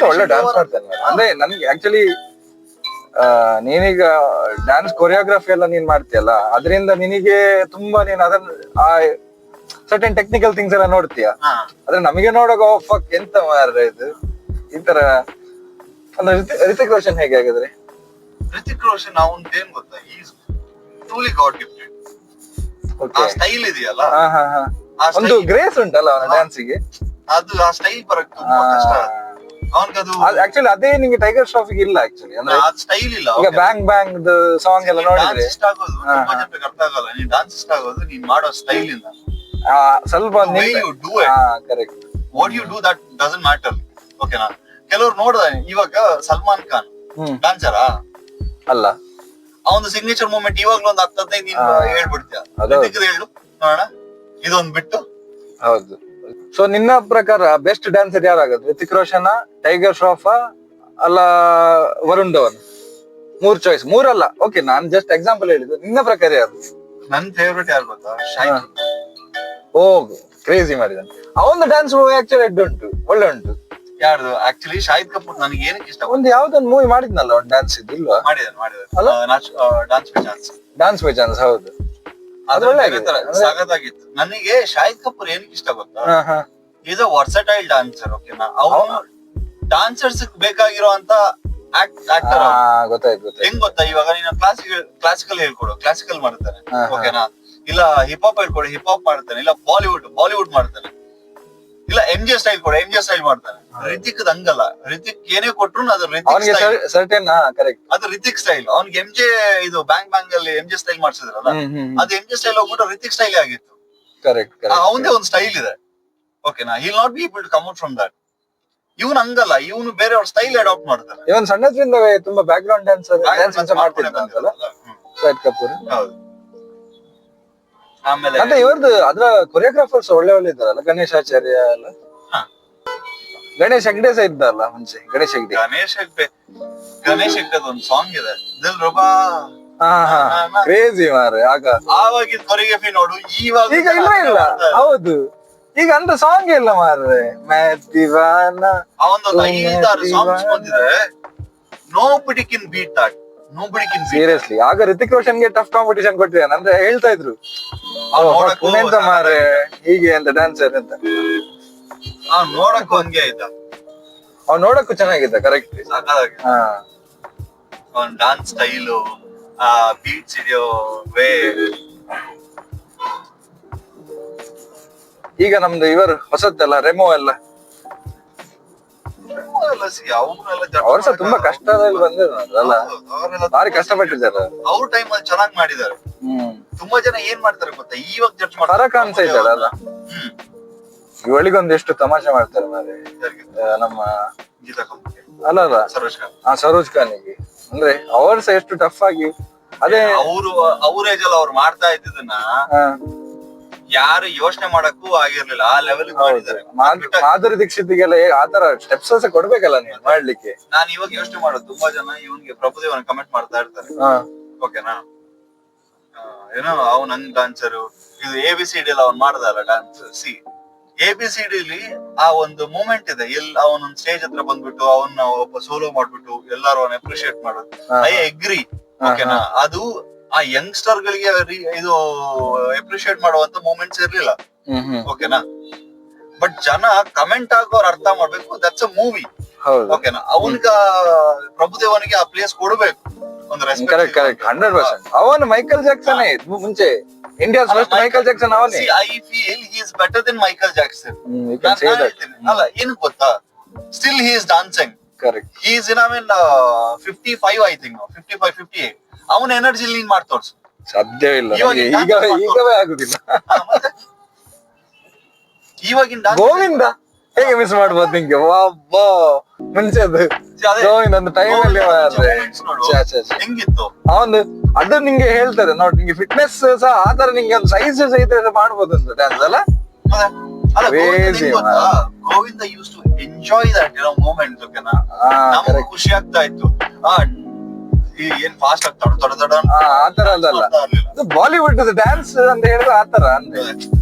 ಒಳ್ಳೆ ಡ್ಯಾನ್ಸ್ ಮಾಡ್ತಾನೆ. ಅಂದ್ರೆ ನನ್ಗೆ ಆಕ್ಚುಲಿ ನೀನೀಗ ಡ್ಯಾನ್ಸ್ ಕೊರಿಯೋಗ್ರಫಿ ಎಲ್ಲ ನೀನ್ ಮಾಡ್ತೀಯಲ್ಲ, ಅದರಿಂದ ನಿನಗೆ ತುಂಬಾ ನೀನ್ ಅದನ್ನ ಸರ್ಟನ್ ಟೆಕ್ನಿಕಲ್ ಥಿಂಗ್ಸ್ ಎಲ್ಲ ನೋಡ್ತೀಯ. ಆದ್ರೆ ನಮಗೆ ನೋಡೋ ಫಕ್ ಎಂತ ಮಾರ್ರೆ ಇದು, ಈ ತರ. ರಿತಿಕ್ ರೋಷನ್ ಹೇಗೆ ಆಗಿದ್ರೆ? ರಿತಿಕ್ ರೋಷನ್ ಅವನ್ ಏನ್ ಗೊತ್ತಾ, ಈಸ್ ಟ್ರೂಲಿ ಗಾಡ್ ಗಿಫ್ಟೆಡ್. ಆ ಸ್ಟೈಲ್ ಇದೆಯಲ್ಲ, ಒಂದು ಗ್ರೇಸ್ ಉಂಟಲ್ಲ ಅವನ ಡ್ಯಾನ್ಸಿಗೆ, ಅದು ಆ ಸ್ಟೈಲ್ ಬರಕ್ ತುಂಬಾ ಕಷ್ಟ. ಅವನ್ಗದು ಆಕ್ಚುಲಿ ಅದೇ ನಿಂಗೆ ಟೈಗರ್ ಶ್ರಾಫ್ ಇಲ್ಲ ಆಕ್ಚುಲಿ. ಅಂದ್ರೆ ಸ್ಟೈಲ್ ಇಲ್ಲ. ಈಗ ಬ್ಯಾಂಗ್ ಬ್ಯಾಂಗ್ ಸಾಂಗ್ ಎಲ್ಲ ನೋಡಿದ್ರೆ ಇಷ್ಟ ಆಗೋದು ತುಂಬಾ ಜನಕ್ಕೆ ಅರ್ಥ ಆಗಲ್ಲ. ನೀನ್ ಡಾನ್ಸ್ ಇಷ್ಟ ಆಗೋದು ನೀನ್ ಮಾಡೋ ಸ್ಟೈಲ್ ಇಂದ. ಸ್ವಲ್ಪ correct, what you do that doesn't matter, ಓಕೆನಾ? ಕೆಲವ್ರು ನೋಡ್ದ, ಇವಾಗ ಸಲ್ಮಾನ್ ಖಾನ್ ಡಾನ್ಸರಾ ಅಲ್ಲ, ಅವನು ಸಿಗ್ನೇಚರ್ ಮೂಮೆಂಟ್ ಇವಾಗ್ಲೂ ಒಂದು 10-15 ನೀನ್ ಹೇಳ್ಬಿಡ್ತೀಯ. ಹೇಳು ನೋಡೋಣ, ಇದೊಂದ್ ಬಿಟ್ಟು. ಹೌದು. ಸೊ ನಿನ್ನ ಪ್ರಕಾರ ಬೆಸ್ಟ್ ಡ್ಯಾನ್ಸರ್ ಯಾರಾಗದು? ರಿತಿಕ್ ರೋಷನ್, ಟೈಗರ್ ಶ್ರಾಫ್ ಅಲ್ಲ ವರುಣ್ ಧವನ್? 3 ಚಾಯ್ಸ್, 3 ಅಲ್ಲ. ಓಕೆ, ನಾನ್ ಜಸ್ಟ್ ಎಕ್ಸಾಂಪಲ್ ಹೇಳಿದ್ದು. ನಿನ್ನ ಪ್ರಕಾರ ಯಾರು? ನನ್ ಫೇವ್ರೇಟ್ ಯಾರು ಗೊತ್ತಾ? ಶಾಹಿದ್. ಓ, ಕ್ರೇಜಿ ಮಾಡಿದಾನೆ ಅವನ ಡ್ಯಾನ್ಸ್. ಆಕ್ಚುಲಿ ಎಡ್ ಉಂಟು, ಒಳ್ಳೆ ಉಂಟು. ಯಾರ್ದು? ಆಕ್ಚುಲಿ ಶಾಹಿದ್ ಕಪೂರ್ ನನಗೆ ಏನಕ್ಕೆ ಇಷ್ಟ, ಒಂದು ಯಾವ್ದೊಂದು ಮೂವಿ ಮಾಡಿದ್ನಲ್ಲ ಅವ್ನು ಡ್ಯಾನ್ಸ್ ಇದಿಲ್ವಾ? Dance by chance. ಹೌದು, ಸಾಗದಾಗಿತ್ತು. ನನಗೆ ಶಾಹಿದ್ ಕಪೂರ್ ಏನಕ್ಕೆ ಇಷ್ಟ ಗೊತ್ತಾ? ಈಸ್ ಅ ವರ್ಸಟೈಲ್ ಡಾನ್ಸರ್, ಓಕೆನಾ? ಅವನು ಡಾನ್ಸರ್ಸ್ ಬೇಕಾಗಿರೋ ಅಂತ ಆಕ್ಟರ್. ಗೊತ್ತಾಯ್ತು. ಹೆಂಗ್ ಗೊತ್ತಾ, ಇವಾಗ ನೀನು ಕ್ಲಾಸಿಕಲ್ ಹೇಳ್ಕೊಡು, ಕ್ಲಾಸಿಕಲ್ ಮಾಡ್ತಾನೆ, ಓಕೆನಾ? ಇಲ್ಲ ಹಿಪ್ ಹಾಪ್ ಹೇಳ್ಕೊಡು, ಹಿಪ್ ಹಾಪ್ ಮಾಡ್ತಾನೆ. ಇಲ್ಲ ಬಾಲಿವುಡ್ ಮಾಡ್ತಾನೆ. ಇಲ್ಲ MJ ಸ್ಟೈಲ್ ಕೊಡು, MJ ಸ್ಟೈಲ್ ಮಾಡ್ತಾನೆ. ರಿತಿಕ್ ಹಂಗಲ್ಲ. ರಿತಿಕ್ ಏನೇ ಕೊಟ್ರು ಅದು ಕರೆಕ್ಟ್, ಅದು ರಿತಿಕ್ ಸ್ಟೈಲ್. ಅವ್ನಿಗೆ MJ ಇದು ಬ್ಯಾಂಗ್ ಬ್ಯಾಂಗ್ ಅಲ್ಲಿ MJ ಸ್ಟೈಲ್ ಮಾಡ್ಸಿದ್ರಲ್ಲ, ಅದು MJ ಸ್ಟೈಲ್ ಹೋಗ್ಬಿಟ್ಟು ರಿತಿಕ್ ಸ್ಟೈಲ್ ಆಗಿತ್ತು. ಕರೆಕ್ಟ್. ಅವನದೇ ಒಂದು ಸ್ಟೈಲ್ ಇದೆ, ಓಕೆನಾ? He will not be able to come out from that. ಇವನು ಹಂಗಲ್ಲ, ಇವನು ಬೇರೆ ಅವ್ರ ಸ್ಟೈಲ್ ಅಡಾಪ್ಟ್ ಮಾಡ್ತಾನೆ. ಇವನ್ ಸಣ್ಣದ್ರಿಂದವೇ ತುಂಬಾ ಬ್ಯಾಕ್ ಗ್ರೌಂಡ್ ಡ್ಯಾನ್ಸ್ ಮಾಡ್ತಿದ್ದಾನಲ್ಲ ಶಾಹಿದ್ ಕಪೂರ್. ಹೌದು. ಆಮೇಲೆ ಮತ್ತೆ ಇವ್ರದ್ದು ಅದ್ರ ಕೊರಿಯೋಗ್ರಾಫರ್ಸ್ ಒಳ್ಳೆ ಇದ್ದಾರಲ್ಲ, ಗಣೇಶ್ ಆಚಾರ್ಯ ಎಲ್ಲ. ಗಣೇಶ್ ಹೆಗ್ಡೆ ಸಹ ಇದ್ದಲ್ಲ ಮುಂಚೆ. ಗಣೇಶ್ ಹೆಗ್ಡೆ ಒಂದು ಸಾಂಗ್ ಇದೆ, ದಿಲ್ ರುಬಾ. ಕ್ರೇಜಿ ಮಾರೆ. ಆವಾಗಿನ ಕೊರಿಯೋಗ್ರಫಿ ನೋಡು, ಇವಾಗ ಈಗ ಇಲ್ಲ. ಹೌದು, ಈಗ ಅಂತ ಸಾಂಗ್ ಇಲ್ಲ ಮಾರ್ರೆ. ಅವನೊಂದು 5-6 ಸಾಂಗ್ಸ್ ಬಂದಿದೆ. Nobody can beat that. Seriously. ಆಗ ರಿತಿಕ್ ರೋಷನ್ಗೆ ಟಫ್ ಕಾಂಪಿಟೇಷನ್ ಕೊಟ್ಟಿದ್ದಾನೆ ಅಂದ್ರೆ ಹೇಳ್ತಾ ಇದ್ರು, ಎಂತ ಮಾರೆ ಹೀಗೆ ಅಂತ ಡ್ಯಾನ್ಸರ್ ಅಂತ. ನೋಡಕ್ಕೂ ಹಂಗೆ ಆಯ್ತಾ, ಅವ್ನು ನೋಡಕ್ಕೂ ಚೆನ್ನಾಗಿದ್ದ. ಕರೆಕ್ಟ್. ಅವ್ನ ಡಾನ್ಸ್ ಸ್ಟೈಲು, ಬೀಟ್ಸ್ ಇದೆಯೋ ವೇ. ಈಗ ನಮ್ದು ಇವರು ಹೊಸದ್ದೆಲ್ಲ ರೆಮೋ ಎಲ್ಲ, ಅವ್ರ ಸಹ ತುಂಬಾ ಕಷ್ಟದಲ್ಲಿ ಬಂದಿರಲ್ಲ, ಭಾರಿ ಕಷ್ಟಪಟ್ಟಿದ್ದಾರೆ. ಅವ್ರ ಟೈಮ್ ಅಲ್ಲಿ ಚೆನ್ನಾಗಿ ಮಾಡಿದ್ದಾರೆ. ತುಂಬಾ ಜನ ಏನ್ ಮಾಡ್ತಾರೆ ಗೊತ್ತಾ, ಇವಾಗ ಜಡ್ಜ್ ಮಾಡ್ತಾರೆ. ಫರಕ್ ಅನ್ಸ ಇದ್ದಾರಲ್ಲ, ಇವಳಿಗೊಂದು ಎಷ್ಟು ತಮಾಷೆ ಮಾಡ್ತಾರೆ ಮಾರೆ. ನಮ್ಮ ಅಲ್ಲ ಸರೋಜ್ ಖಾನಿಗೆ ಅಂದ್ರೆ ಅವ್ರು ಸಹ ಎಷ್ಟು ಟಫ್ ಆಗಿ. ಅದೇ ಅವ್ರ ಏಜ್ ಅಲ್ಲಿ ಅವ್ರು ಮಾಡ್ತಾ ಇದ್ದದನ್ನ ಯಾರು ಯೋಚನೆ ಮಾಡಕ್ಕೂ ಆಗಿರ್ಲಿಲ್ಲ. ಆ ಲೆವೆಲ್ ಮಾಡಿದ್ದಾರೆ. ಮಾಧುರಿ ದೀಕ್ಷಿತ್ಗೆಲ್ಲ ಆತರ ಸ್ಟೆಪ್ಸ್ ಸಹ ಕೊಡ್ಬೇಕಲ್ಲ ನೀವು ಮಾಡ್ಲಿಕ್ಕೆ. ನಾನ್ ಇವಾಗ ಯೋಚನೆ ಮಾಡೋದು, ತುಂಬಾ ಜನ ಇವನ್ಗೆ ಪ್ರಭುದೇವನ್ ಕಮೆಂಟ್ ಮಾಡ್ತಾ ಇರ್ತಾರೆ, ಓಕೆನಾ? ಏನೋ ಅವ್ನ್ ಹಂಗ್ ಡಾನ್ಸರು, ಇದು ABCD ಎಲ್ಲ ಅವ್ನ್ ಮಾಡ್ದಲ್ಲ ಡಾನ್ಸ್. ABCD ಆ ಒಂದು ಮೂಮೆಂಟ್ ಇದೆ, ಅವನೊಂದ್ ಸ್ಟೇಜ್ ಹತ್ರ ಬಂದ್ಬಿಟ್ಟು ಅವನ್ನ ಒಬ್ಬ ಸೋಲೋ ಮಾಡ್ಬಿಟ್ಟು ಎಲ್ಲಾರು ಅವನ್ ಅಪ್ರಿಶಿಯೇಟ್ ಮಾಡೋದು. ಐ ಅಗ್ರಿ, ಓಕೆನಾ? ಅದು ಆ ಯಂಗ್ಸ್ಟರ್ ಗಳಿಗೆ ಇದು ಅಪ್ರಿಶಿಯೇಟ್ ಮಾಡುವಂತ ಮೂಮೆಂಟ್ಸ್ ಇರ್ಲಿಲ್ಲ, ಓಕೆನಾ? ಬಟ್ ಜನ ಕಮೆಂಟ್ ಆಗೋರ್ ಅರ್ಥ ಮಾಡ್ಬೇಕು ದಟ್ಸ್ ಅ ಮೂವಿ. ಹೌದು ಓಕೆನಾ, ಅವನಿಗ ಪ್ರಭುದೇವನಿಗೆ ಆ ಪ್ಲೇಸ್ ಕೊಡ್ಬೇಕು, ಒಂದು ಕರೆಕ್ಟ್ ಕರೆಕ್ಟ್ 100%. ಅವನು ಮೈಕಲ್ ಜಾಕ್ಸನ್ ಮುಂಚೆ ಇಂಡಿಯಾ ಫಸ್ಟ್ ಮೈಕಲ್ ಜಾಕ್ಸನ್ ಅವನೇ. I feel he is better than Michael Jackson. ಅಲ್ಲ ಏನು ಗೊತ್ತಾ, still he is dancing. Correct. He is in 55 I think 55 58. ಅವನ ಎನರ್ಜಿ ಲೀನ್ ಮಾಡಿ ತೋರ್ಸು. ಸಾಧ್ಯವಿಲ್ಲ ಈಗವೇ ಆಗುದಿಲ್ಲ. ಇವಾಗಿನ ಗೋವಿಂದ ಹೇಗೆ ಮಿಸ್ ಮಾಡ್ಬೋದು ನಿಂಗೆ? ವಾಬ್ಬಾ ಮುಂಚೆ ಅದು ಗೋವಿಂದ ಒಂದು ಟೈಮ್ ಅಲ್ಲಿ ಹೆಂಗಿತ್ತು ಅವನು ಅದು ನಿಂಗೆ ಹೇಳ್ತಾರೆ ನೋಡಿ, ನಿಂಗೆ ಫಿಟ್ನೆಸ್ ಸಹ ಆತರ ನಿಂಗೆ ಒಂದು ಸೈಜ್ ಸಹಿತ ಮಾಡ್ಬೋದು ಅಂತ ಡ್ಯಾನ್ಸ್ ಅಲ್ಲ. Govinda use to enjoy that moment. ಓಕೆನಾ, ನಮ್ಗೆ ಖುಷಿ ಆಗ್ತಾ ಇತ್ತು. ಏನ್ ಫಾಸ್ಟ್ ಆಗ್ತಾರ ಆತರ ಅದಲ್ಲ, ಅದು ಬಾಲಿವುಡ್ ಡ್ಯಾನ್ಸ್ ಅಂತ ಹೇಳಿದ್ರೆ ಆತರ ಅಂದ್ರೆ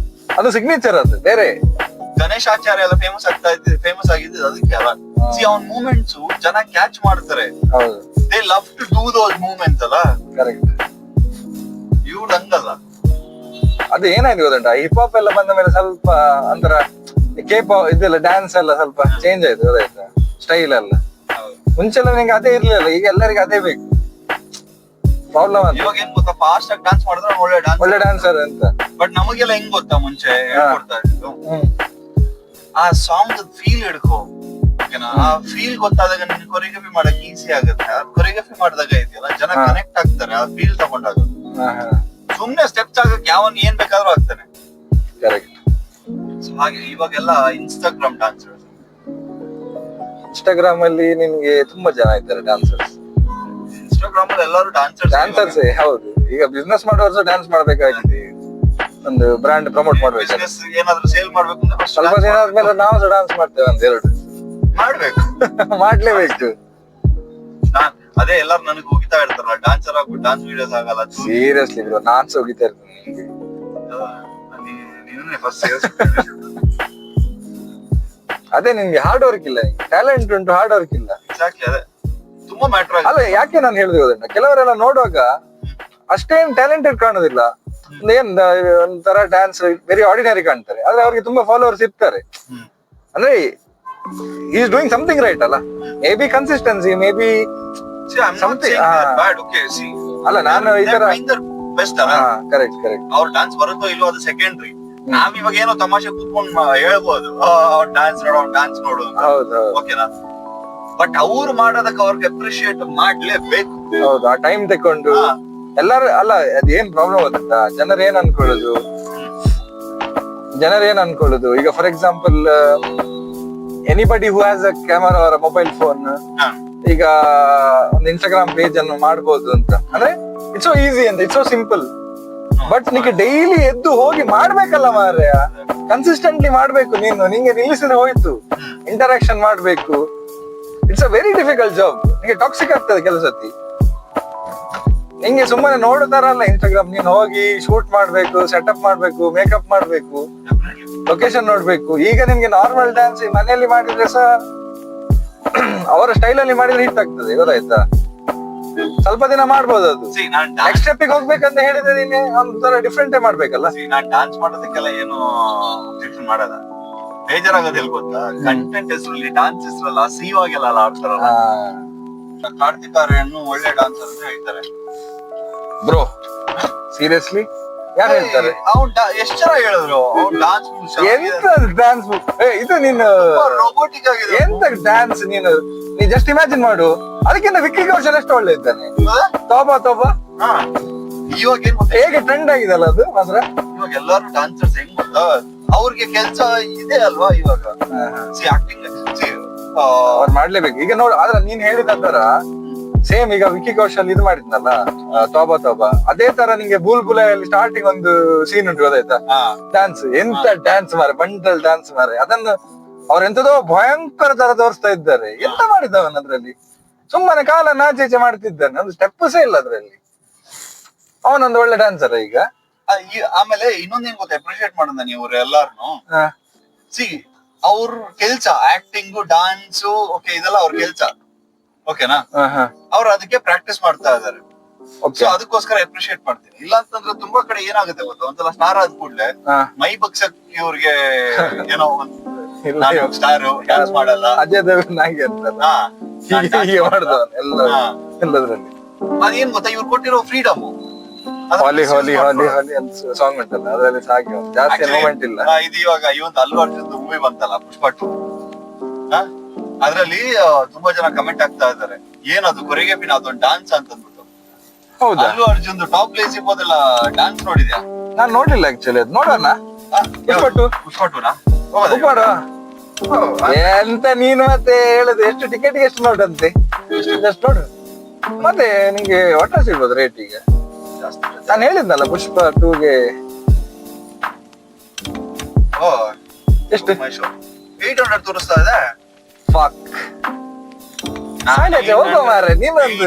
ಅದು ಸಿಗ್ನೇಚರ್, ಅದು ಬೇರೆ. ಗಣೇಶ್ ಆಚಾರ್ಯ ಎಲ್ಲ ಫೇಮಸ್ ಆಗಿದ್ದು ಅದಕ್ಕೆ ಅಲ್ಲ. ಅವನ್ ಮೂಮೆಂಟ್ಸ್ ಜನ ಕ್ಯಾಚ್ ಮಾಡ್ತಾರೆ. They love to do those moments ಅಲ್ಲ. ಕರೆಕ್ಟ್. ಇವ್ರು ಹಂಗಲ್ಲ. ಅದು ಏನಾಯ್ತು ಗೊತ್ತುಂಟ, ಹಿಪ್ ಹಾಪ್ ಎಲ್ಲ ಬಂದ ಮೇಲೆ ಸ್ವಲ್ಪ ಅಂತರ ಕೇಪಾಪ್ ಇದೆಲ್ಲ ಡ್ಯಾನ್ಸ್ ಎಲ್ಲ ಸ್ವಲ್ಪ ಚೇಂಜ್ ಆಯ್ತು, ಗೊತ್ತಾಯ್ತಾ ಸ್ಟೈಲ್ ಎಲ್ಲ. ಮುಂಚೆಲ್ಲ ನಿಂಗೆ ಅದೇ ಇರ್ಲಿಲ್ಲ, ಈಗ ಎಲ್ಲರಿಗೆ ಅದೇ ಬೇಕು. ಪ್ರಾಬ್ಲಮ್ ಅಂತ ಇವಾಗ ಏನ್ ಗೊತ್ತಾ, ಫಾಸ್ಟ್ ಆಗಿ ಡ್ಯಾನ್ಸ್ ಮಾಡಿದ್ರೆ ಒಳ್ಳೆ ಡ್ಯಾನ್ಸರ್ ಅಂತ. ಬಟ್ ನಮಗೆಲ್ಲ ಹೆಂಗ್ ಗೊತ್ತಾ, ಮುಂಚೆ ಹೇಳ್ಕೊಡ್ತಾ ಇದ್ದು ಆ ಸಾಂಗ್ ಫೀಲ್ ಹಿಡ್ಕೋ. ಓಕೆನಾ, ಆ ಫೀಲ್ ಗೊತ್ತಾದಾಗ ನಿನ್ ಕೊರಿಯೋಗ್ರಫಿ ಮಾಡಕ್ ಈಸಿ ಆಗುತ್ತೆ. ಆ ಕೊರಿಯೋಗ್ರಫಿ ಮಾಡಿದಾಗ ಇದೆಯಲ್ಲ, ಜನ ಕನೆಕ್ಟ್ ಆಗ್ತಾರೆ ಆ ಫೀಲ್ ತಗೊಂಡಾಗ. ಸುಮ್ನೆ ಸ್ಟೆಪ್ಸ್ ಆಗಕ್ಕೆ ಯಾವನ್ ಏನ್ ಬೇಕಾದ್ರೂ ಆಗ್ತಾನೆ. ಕರೆಕ್ಟ್. ಹಾಗೆ ಇವಾಗೆಲ್ಲ ಇನ್ಸ್ಟಾಗ್ರಾಮ್ ಡಾನ್ಸರ್ಸ್, ಇನ್ಸ್ಟಾಗ್ರಾಮ್ ಅಲ್ಲಿ ನಿನ್ಗೆ ತುಂಬಾ ಜನ ಇದ್ದಾರೆ ಡಾನ್ಸರ್ಸ್. ಇನ್ಸ್ಟಾಗ್ರಾಮ್ ಅಲ್ಲಿ ಎಲ್ಲರೂ ಡಾನ್ಸರ್ಸ್. ಹೌದು, ಈಗ ಬಿಸ್ನೆಸ್ ಮಾಡೋರು ಡ್ಯಾನ್ಸ್ ಮಾಡ್ಬೇಕಾಗಿದೆ, ಒಂದು ಬ್ರ್ಯಾಂಡ್ ಪ್ರಮೋಟ್ ಮಾಡ್ಬೇಕು, ಏನಾದ್ರು ಸೇಲ್ ಮಾಡ್ಬೇಕು ಅಂದ್ರೆ ಸ್ವಲ್ಪ ದಿನ ಆದ್ಮೇಲೆ ನಾವು ಸಹ ಡಾನ್ಸ್ ಮಾಡ್ತೇವೆ, ಒಂದೆರಡು ಮಾಡ್ಬೇಕು. ಮಾಡ್ಲೇಬೇಕು. ಅದೇ ಎಲ್ಲಾರು ನನಗೆ ಹೋಗಿತಾ ಇರ್ತಾರಲ್ಲ, ಡಾನ್ಸರ್ ಆಗ್ಬಿಟ್ಟು ಡಾನ್ಸ್ ವಿಡಿಯೋಸ್ ಆಗಲ್ಲ. ಸೀರಿಯಸ್ಲಿ ಬ್ರೋ, ನಾನ್ ಹೋಗಿತಾ ಇರ್ತೇನೆ. ಅದೇ ನಿನ್ಗೆ ಹಾರ್ಡ್ ವರ್ಕ್ ಇಲ್ಲ, ಟ್ಯಾಲೆಂಟ್ ಉಂಟು, ಹಾರ್ಡ್ ವರ್ಕ್ ಇಲ್ಲ. ಎಕ್ಸಾಕ್ಟ್ಲಿ, ಅದೇ ತುಂಬಾ ಮ್ಯಾಟರ್ ಆಗಿದೆ. ಅಲ್ಲ, ಯಾಕೆ ನಾನು ಹೇಳಿದೆ ಗೊತ್ತುಂಟ, ಕೆಲವರೆಲ್ಲ ನೋಡುವಾಗ ಅಷ್ಟೇನ್ ಟ್ಯಾಲೆಂಟೆಡ್ ಕಾಣೋದಿಲ್ಲ, ಏನ್ ಒಂಥರ ಡ್ಯಾನ್ಸ್ ವೆರಿ ಆರ್ಡಿನರಿ ಕಾಣ್ತಾರೆ, ಆದ್ರೆ ಅವ್ರಿಗೆ ತುಂಬಾ ಫಾಲೋವರ್ಸ್ ಇರ್ತಾರೆ. ಅಂದ್ರೆ ಈಸ್ ಡೂಯಿಂಗ್ ಸಮಥಿಂಗ್ ರೈಟ್ ಅಲ್ಲ. May be consistency, may be something. ಅಲ್ಲ, ನಾನು ಈ ತರ ಬೆಸ್ಟ್ ಅಲ್ಲ. Correct correct. ಅವ್ರ ಡ್ಯಾನ್ಸ್ ಬರುತ್ತೋ ಇಲ್ವೋ ಅದು ಸೆಕೆಂಡ್ರಿ. ನಾವ್ ಇವಾಗ ಏನೋ ತಮಾಷೆ ಕೂತ್ಕೊಂಡು ಹೇಳ್ಬೋದು, ಡ್ಯಾನ್ಸ್ ನೋಡು. ಹೌದು. ಓಕೆನಾ, ಬಟ್ ಅವ್ರು ಮಾಡೋದಕ್ಕೆ ಅವ್ರಿಗೆ ಅಪ್ರಿಶಿಯೇಟ್ ಮಾಡ್ಲೇಬೇಕು. ಹೌದು, ಆ ಟೈಮ್ ತಕೊಂಡು ಎಲ್ಲಾರು. ಅಲ್ಲ, ಅದ್ ಏನ್ ಪ್ರಾಬ್ಲಮ್ ಗೊತ್ತುಂಟ, ಜನರು ಏನ್ ಅನ್ಕೊಳ್ಳುದು ಈಗ for example anybody who has a camera or mobile phone ಈಗ ಒಂದು ಇನ್ಸ್ಟಾಗ್ರಾಮ್ ಪೇಜ್ ಅನ್ನು ಮಾಡ್ಬೋದು ಅಂತ. ಅಂದ್ರೆ ಇಟ್ಸ್ ಸೋ ಈಸಿ ಅಂತ, ಇಟ್ಸ್ ಸೋ ಸಿಂಪಲ್. ಬಟ್ ನಿಂಗೆ ಡೈಲಿ ಎದ್ದು ಹೋಗಿ ಮಾಡ್ಬೇಕಲ್ಲ ಮಾರ್ರೆ, ಕನ್ಸಿಸ್ಟೆಂಟ್ಲಿ ಮಾಡ್ಬೇಕು. ನಿಂಗೆ ನಿಲ್ಲಿಸಿದ್ರೆ ಹೋಯ್ತು, ಇಂಟರಾಕ್ಷನ್ ಮಾಡ್ಬೇಕು. It's a very difficult job. ನಿಂಗೆ ಟಾಕ್ಸಿಕ್ ಆಗ್ತದೆ ಕೆಲಸತಿ. ನಿಂಗೆ ಸುಮ್ಮನೆ ನೋಡುತ್ತಾರ ಅಲ್ಲ ಇನ್ಸ್ಟಾಗ್ರಾಮ್, ನೀನ್ ಹೋಗಿ ಶೂಟ್ ಮಾಡ್ಬೇಕು, ಸೆಟಪ್ ಮಾಡ್ಬೇಕು, ಮೇಕಪ್ ಮಾಡ್ಬೇಕು, ಲೊಕೇಶನ್ ನೋಡ್ಬೇಕು. ಈಗ ನಿಮ್ಗೆ ನಾರ್ಮಲ್ ಡ್ಯಾನ್ಸ್ ಮನೆಯಲ್ಲಿ ಮಾಡಿದ್ರೆ ಸಹ ಅವರ ಸ್ಟೈಲ್ ಅಲ್ಲಿ ಮಾಡಿದ್ರೆ ಹಿಟ್ ಆಗ್ತದೆ, ಗೊತ್ತಾಯ್ತಾ. ಸ್ವಲ್ಪ ದಿನ ಮಾಡ್ಬೋದು, ಅದು ನೆಕ್ಸ್ಟ್ ಸ್ಟೆಪ್ ಹೋಗ್ಬೇಕಂತ ಹೇಳಿದ್ರೆ ನೀನೆ ಒಂಥರ ಡಿಫ್ರೆಂಟ್ ಮಾಡ್ಬೇಕಲ್ಲ. ನಾನ್ ಡಾನ್ಸ್ ಮಾಡೋದಕ್ಕೆಲ್ಲ ಏನು ಮಾಡಲ್ಲ, ಬೇಜಾರಾಗೋದು ಎಲ್ಲಿ ಗೊತ್ತಾ, ಕಂಟೆಂಟ್ ಹೆಸರಲ್ಲಿ ಡಾನ್ಸ್ ಹೆಸರಲ್ಲ ಅಸೀವಾಗೆಲ್ಲ ಆಡ್ತಾರಲ್ಲ. ಕಾರ್ತಿಕ್ ಆರ್ಯನ್ ಒಳ್ಳೆ ಡಾನ್ಸರ್ ಅಂತ ಹೇಳ್ತಾರೆ ಬ್ರೋ. ಸೀರಿಯಸ್ಲಿ ಯಾರು ಹೇಳ್ತಾರೆ? ಅವ್ನ್ ಎಷ್ಟ್ ಜನ ಹೇಳಿದ್ರು ಅವ್ನ್ ಡಾನ್ಸ್ ಎಂತ ಡ್ಯಾನ್ಸ್ ಇದು, ನೀನು ರೋಬೋಟಿಕ್ ಆಗಿದೆ. ಎಂತ ಡ್ಯಾನ್ಸ್ ನೀ ಜಸ್ಟ್ ಇಮ್ಯಾಜಿನ್ ಮಾಡು. ಅದಕ್ಕಿಂತ ವಿಕ್ಕಿ ಕೌಶಲ್ ಎಷ್ಟು ಒಳ್ಳೆ ಇದ್ದಾನೆ. ತೋಬಾ ಇವಾಗ ಏನ್ ಗೊತ್ತಾ, ಹೇಗೆ ಟ್ರೆಂಡ್ ಆಗಿದಲ್ಲ ಅದು ಮಾತ್ರ. ಇವಾಗ ಎಲ್ಲಾರು ಡಾನ್ಸರ್ಸ್ ಹೆಂಗ್ ಗೊತ್ತಾ, ಅವ್ರಿಗೆ ಕೆಲ್ಸ ಇದೆ ಅಲ್ವಾ ಇವಾಗ. ಆಕ್ಟಿಂಗ್ ಅವ್ರು ಮಾಡ್ಲೇಬೇಕು ಈಗ ನೋಡು. ಆದ್ರೆ ನೀನ್ ಹೇಳಿದ ತರ ಸೇಮ್ ಈಗ ವಿಕ್ಕಿ ಕೌಶಲ್ ಇದು ಮಾಡಿದ್ನಲ್ಲ ತೋಬಾ, ಅದೇ ತರ ನಿಂಗೆ ಬುಲ್ಬುಲೆಯಲ್ಲಿ ಸ್ಟಾರ್ಟಿಂಗ್ ಒಂದು ಸೀನ್ ಉಂಟು, ಗೊತ್ತಾಯ್ತಾ. ಡ್ಯಾನ್ಸ್ ಎಂತ ಡ್ಯಾನ್ಸ್ ಮಾರೆ, ಬಂಡಲ್ ಡ್ಯಾನ್ಸ್ ಮಾರೆ. ಅದನ್ನು ಅವ್ರೆಂತದೋ ಭಯಂಕರ ತರ ತೋರಿಸ್ತಾ ಇದ್ದಾರೆ. ಎಂತ ಮಾಡಿದ್ದವನ್ ಅದ್ರಲ್ಲಿ, ಸುಮ್ಮನೆ ಕಾಲ ನಾಚೇಚೆ ಮಾಡ್ತಿದ್ದಾನೆ, ಒಂದು ಸ್ಟೆಪ್ಸೇ ಇಲ್ಲ ಅದ್ರಲ್ಲಿ. ಅವನೊಂದು ಒಳ್ಳೆ ಡ್ಯಾನ್ಸರ್ ಈಗ. ಆಮೇಲೆ ಇನ್ನೊಂದೇನ್ ಗೊತ್ತಾ, ಅಪ್ರಿಶಿಯೇಟ್ ಮಾಡೋದ ನೀವು ಎಲ್ಲಾರ್ನು. ಅವ್ರ ಕೆಲ್ಸ ಆಕ್ಟಿಂಗು, ಡಾನ್ಸು, ಓಕೆ ಇದೆಲ್ಲ ಅವ್ರ ಕೆಲ್ಸ. ಓಕೆನಾ, ಅವ್ರು ಅದಕ್ಕೆ ಪ್ರಾಕ್ಟೀಸ್ ಮಾಡ್ತಾ ಇದಾರೆ. ಓಕೆ ಸೊ ಅದಕ್ಕೋಸ್ಕರ ಅಪ್ರಿಶಿಯೇಟ್ ಮಾಡ್ತೀನಿ. ಇಲ್ಲ ಅಂತಂದ್ರೆ ತುಂಬಾ ಕಡೆ ಏನಾಗುತ್ತೆ ಗೊತ್ತಾ, ಒಂದ್ಸಲ ಸ್ಟಾರ್ ಆದ ಕೂಡಲೇ ಮೈ ಬಗ್ಸಕ್ ಇವ್ರಿಗೆ ಏನೋ ಒಂದು ಸ್ಟಾರ್ ಡ್ಯಾನ್ಸ್ ಮಾಡಲ್ಲ, ಅಜಯ್ ದೇವಗನ್ ಹಾಗೆ ಅಂತಲ್ಲ, ಹಾ, ಹೀಗೆ ಮಾಡ್ದವನ್ ಎಲ್ಲದ್ರಲ್ಲಿ. ಅದೇನ್ ಗೊತ್ತಾ, ಇವ್ರು ಕೊಟ್ಟಿರೋ ಫ್ರೀಡಮ್. ಹಾಲಿ ಹಾಲಿ ಹಾಲಿ ಹಾಲಿ ಅಂತ ಸಾಂಗ್ ಉಂಟಲ್ಲ, ಅದ್ರಲ್ಲಿ ಸಾಗಿ ಜಾಸ್ತಿ ಮೂಮೆಂಟ್ ಇಲ್ಲ. ಇದು ಇವಾಗ ಇವತ್ತು ಅಲ್ಲು ಅರ್ಜುನ್ ಮೂವಿ ಬಂತಲ್ಲ ಪುಷ್ಪ 2, ಅದ್ರಲ್ಲಿ ತುಂಬಾ ಜನ ಕಮೆಂಟ್ ಆಗ್ತಾ ಇದಾರೆ, ಏನದು ಕೊರಿಯೋಗ್ರಫಿನ ಅದೊಂದು ಡಾನ್ಸ್ ಅಂತ ಅಂದ್ಬಿಟ್ಟು. ಹೌದಾ? Allu Arjun top place ಇರ್ಬೋದಲ್ಲ, dance ನೋಡಿದ್ಯಾ? ನಾನ್ ನೋಡ್ಲಿಲ್ಲ ಆಕ್ಚುಲಿ, ಅದು ನೋಡೋಣ. ಪುಷ್ಪ 2ನಾ? ಎಂತ ನೀನು ಮತ್ತೆ ಹೇಳುದು, ಎಷ್ಟು ಟಿಕೆಟ್ ಎಷ್ಟು ನೋಡಂತೆ, ಜಸ್ಟ್ ನೋಡು ಮತ್ತೆ ನಿಂಗೆ ಒಟ್ಟ ಸಿಗ್ಬೋದು ರೇಟ್. ಈಗ ನಾನು ಹೇಳಿದ್ನಲ್ಲ ಪುಷ್ಪ 2ಗೆ ಎಷ್ಟು 800 ತೋರಿಸ್ತಾ ಇದೆ. ಫಾಕ್ ಹೋಗೋ ಮಾರ್ರೆ, ನೀನೊಂದು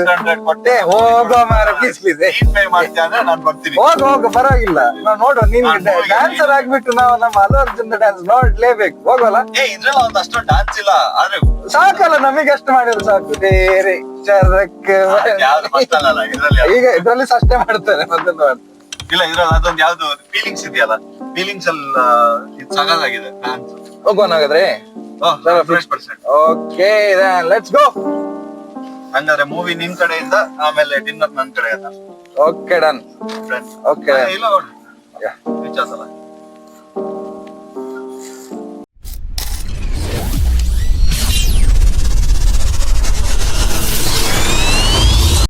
ಹೋಗೋ ಮಾರ್ರೆ, ಪ್ಲೀಸ್ ಪ್ಲೀಸ್ ನಾನು ಬರ್ತೀನಿ. ಹೋಗು ಪರವಾಗಿಲ್ಲ, ನಾವ್ ನೋಡುವ. ನೀನ್ ಡ್ಯಾನ್ಸರ್ ಆಗ್ಬಿಟ್ಟು ನಾವು ನಮ್ಮ ಅಲ್ಲು ಅರ್ಜುನ್ ಡ್ಯಾನ್ಸ್ ನೋಡ್ಲೇಬೇಕು. ಹೋಗೋಲ್ಲ? ಇದ್ರಲ್ಲಿ ಒಂದ್ ಅಷ್ಟೊಂದು ಡಾನ್ಸ್ ಇಲ್ಲ, ಆದ್ರೆ ಸಾಕಲ್ಲ, ನಮಗೆ ಅಷ್ಟು ಮಾಡಿದ್ರೆ ಸಾಕು. ಬೇರೆ ಚರಕ್ ಈಗ ಇದ್ರಲ್ಲಿ ಅಷ್ಟೇ ಮಾಡ್ತಾರೆ, ಮೊದಲು ಇಲ್ಲ ಇದ್ರಲ್ಲಿ ಅದೊಂದು ಯಾವ್ದು ಫೀಲಿಂಗ್ಸ್ ಇದೆಯಲ್ಲ, ಫೀಲಿಂಗ್ಸ್ ಅಲ್ಲಿ ಇದು ಸಗದಾಗಿದೆ ಡಾನ್ಸ್. ಹೋಗೋಣ ಹಾಗಾದ್ರೆ. 100%. Okay let's go. ಹಂಗಾದ್ರೆ ಮೂವಿ ನಿಮ್ ಕಡೆಯಿಂದ, ಆಮೇಲೆ ಡಿನ್ನರ್ ನನ್ ಕಡೆಯಿಂದ. Okay done. ಫ್ರೆಂಡ್ಸ್ ಓಕೆ ಇಲ್ಲ ನೋಡಿ, ರೀಚ್ ಆತಲ್ಲ.